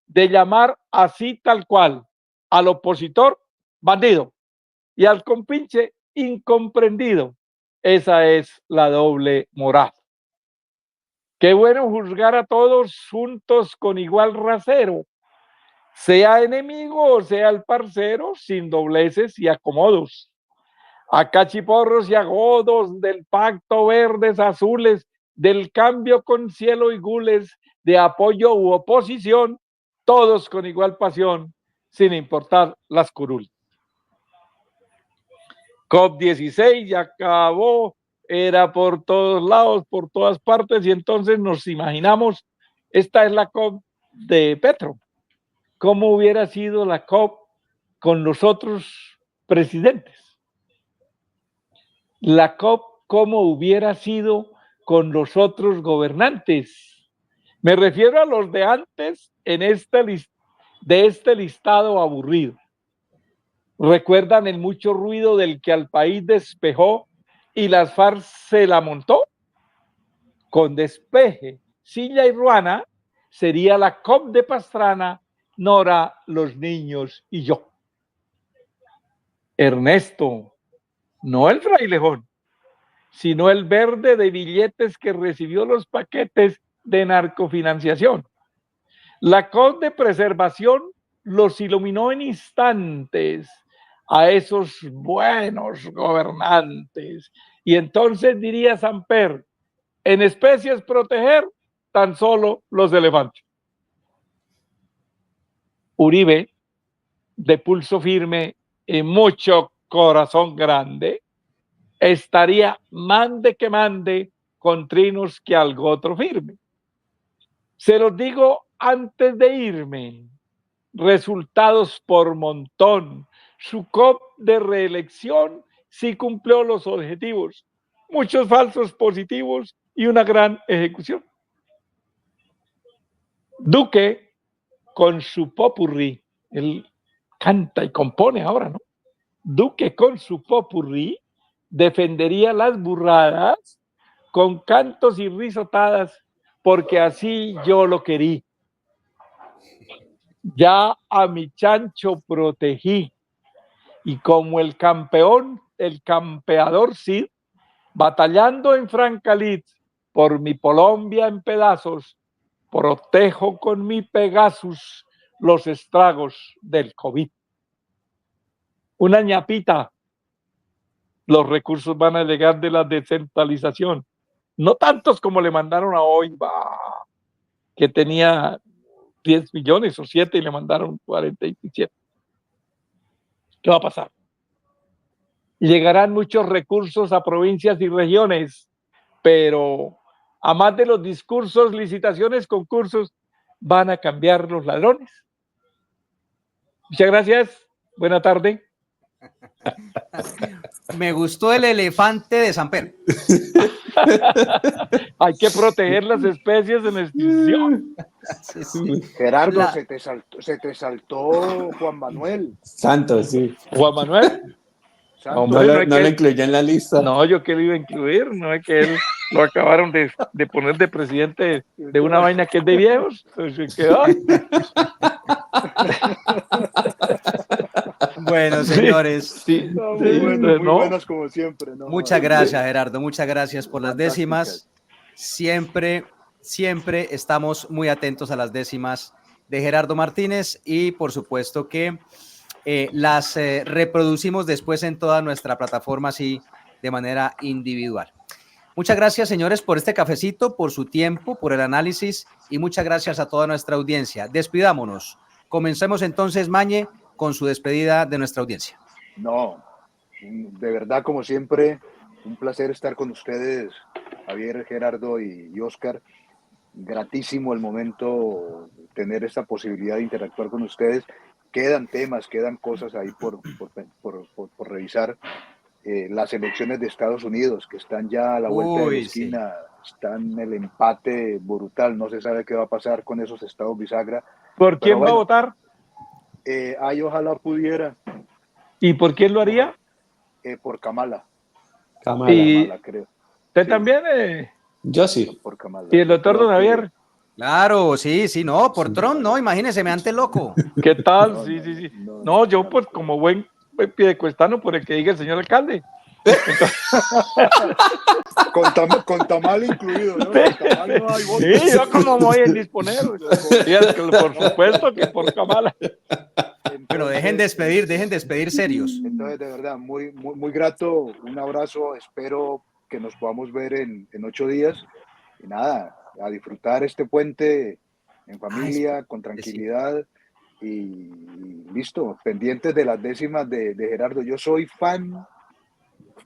de llamar así tal cual al opositor bandido y al compinche incomprendido. Esa es la doble moral. Qué bueno juzgar a todos juntos con igual rasero, sea enemigo o sea el parcero, sin dobleces y acomodos. A cachiporros y a godos del pacto verdes azules, del cambio con cielo y gules, de apoyo u oposición, todos con igual pasión, sin importar las curules. COP16 ya acabó, era por todos lados, por todas partes, y entonces nos imaginamos, esta es la COP de Petro. ¿Cómo hubiera sido la COP con los otros presidentes? La COP, ¿cómo hubiera sido con los otros gobernantes? Me refiero a los de antes de este listado aburrido. ¿Recuerdan el mucho ruido del que al país despejó y las FARC se la montó? Con Despeje, Silla y Ruana sería la COP de Pastrana, Nora, los niños y yo. Ernesto, no el frailejón, sino el verde de billetes que recibió los paquetes de narcofinanciación. La COP de preservación los iluminó en instantes a esos buenos gobernantes. Y entonces diría Samper, en especies proteger tan solo los elefantes. Uribe, de pulso firme y mucho corazón grande, estaría mande que mande con trinos que algo otro firme. Se los digo antes de irme, resultados por montón. Su COP de reelección sí cumplió los objetivos, muchos falsos positivos y una gran ejecución. Duque, con su popurrí, él canta y compone ahora, ¿no? Duque con su popurrí defendería las burradas con cantos y risotadas, porque así yo lo querí. Ya a mi chancho protegí, y como el campeón, el campeador Cid, batallando en Francalit por mi Colombia en pedazos, protejo con mi Pegasus los estragos del COVID. Una ñapita, los recursos van a llegar de la descentralización, no tantos como le mandaron a Oiva, que tenía 10 millones o 7 y le mandaron 47. ¿Qué va a pasar? Llegarán muchos recursos a provincias y regiones, pero a más de los discursos, licitaciones, concursos, van a cambiar los ladrones. Muchas gracias. Buena tarde. Me gustó el elefante de Samper. Hay que proteger las especies en extinción. Sí, sí. Gerardo, se te saltó Juan Manuel. Santos, sí. Juan Manuel. Santos. Hombre, No lo incluyó en la lista. No, yo que lo iba a incluir, no es que él lo acabaron de poner de presidente de una vaina que es de viejos. Entonces quedó. Bueno, señores. Sí, No, sí, muy buenas, muy ¿no? buenas como siempre. ¿No? Muchas gracias, Gerardo. Muchas gracias por las décimas. Fantásticas. Siempre estamos muy atentos a las décimas de Gerardo Martínez y por supuesto que las reproducimos después en toda nuestra plataforma así de manera individual. Muchas gracias, señores, por este cafecito, por su tiempo, por el análisis y muchas gracias a toda nuestra audiencia. Despidámonos. Comencemos entonces, Mañe, con su despedida de nuestra audiencia. No, de verdad, como siempre, un placer estar con ustedes, Javier, Gerardo y Oscar. Gratísimo el momento, tener esta posibilidad de interactuar con ustedes. Quedan temas, quedan cosas ahí por revisar. Las elecciones de Estados Unidos, que están ya a la vuelta de la esquina, están en el empate brutal, no se sabe qué va a pasar con esos estados bisagra. ¿Por quién va a votar? Ojalá pudiera. ¿Y por quién lo haría? Por Kamala. Kamala, creo. ¿Usted Sí. también? Yo sí. Por Kamala. ¿Y el doctor Don Javier? Claro, sí, no, por Trump, no, imagínese, me ante loco. ¿Qué tal? Sí. No, yo pues como buen piedecuestano por el que diga el señor alcalde. Con tamal incluido, ¿no? Con tamal no hay voto. Sí, yo como voy a indisponer. Por supuesto que por Kamala. Bueno, dejen despedir serios. Entonces, de verdad, muy grato, un abrazo, espero que nos podamos ver en 8 días. Y nada, a disfrutar este puente en familia, con tranquilidad y listo, pendientes de las décimas de Gerardo. Yo soy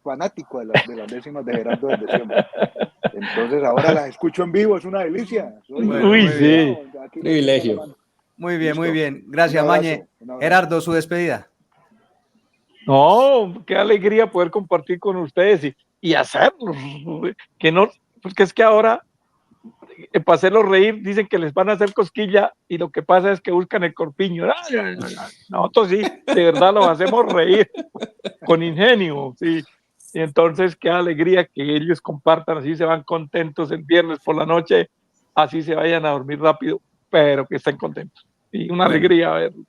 fanático de las décimas de Gerardo desde siempre. Entonces ahora las escucho en vivo, es una delicia. Sí. Privilegio. Muy bien. Gracias, Mañe. Gerardo, su despedida. No, qué alegría poder compartir con ustedes y hacerlo. Que no, porque es que ahora, para hacerlos reír, dicen que les van a hacer cosquilla y lo que pasa es que buscan el corpiño. Nosotros sí, de verdad los hacemos reír con ingenio, sí. Y entonces qué alegría que ellos compartan, así se van contentos el viernes por la noche, así se vayan a dormir rápido, pero que estén contentos. Y una alegría verlo.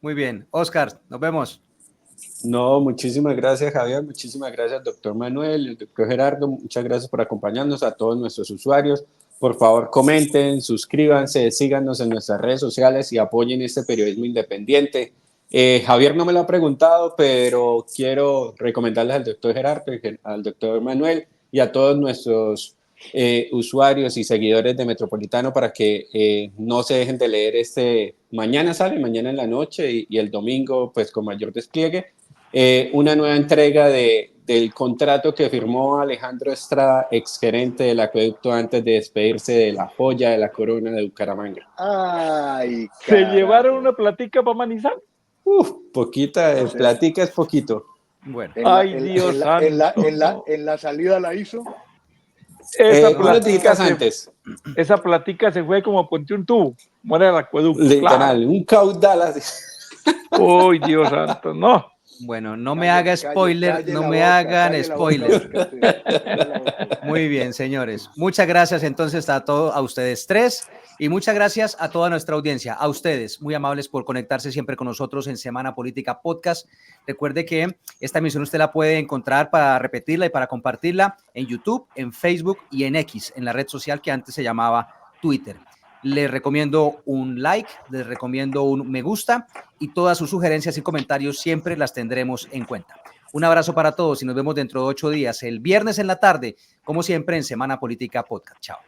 Muy bien. Oscar, nos vemos. No, muchísimas gracias, Javier. Muchísimas gracias, doctor Manuel, el doctor Gerardo. Muchas gracias por acompañarnos, a todos nuestros usuarios. Por favor, comenten, suscríbanse, síganos en nuestras redes sociales y apoyen este periodismo independiente. Javier no me lo ha preguntado, pero quiero recomendarles al doctor Gerardo, al doctor Manuel y a todos nuestros usuarios y seguidores de Metropolitano para que no se dejen de leer mañana en la noche y el domingo pues con mayor despliegue, una nueva entrega del contrato que firmó Alejandro Estrada, exgerente del acueducto, antes de despedirse de la joya de la corona de Bucaramanga. Ay, ¿Se llevaron una platica para Manizal? Poquita, platica es poquito. Bueno. Dios santo. En la salida la hizo. Esa platica se fue como ponte un tubo, muere el acueducto. Literal, claro. Un caudal así. Uy, Dios santo, no. Bueno, no me haga spoiler, no me hagan spoiler. Muy bien, señores. Muchas gracias entonces a ustedes tres y muchas gracias a toda nuestra audiencia, a ustedes, muy amables por conectarse siempre con nosotros en Semana Política Podcast. Recuerde que esta emisión usted la puede encontrar para repetirla y para compartirla en YouTube, en Facebook y en X, en la red social que antes se llamaba Twitter. Les recomiendo un like, les recomiendo un me gusta y todas sus sugerencias y comentarios siempre las tendremos en cuenta. Un abrazo para todos y nos vemos dentro de 8 días, el viernes en la tarde, como siempre en Semana Política Podcast. Chao.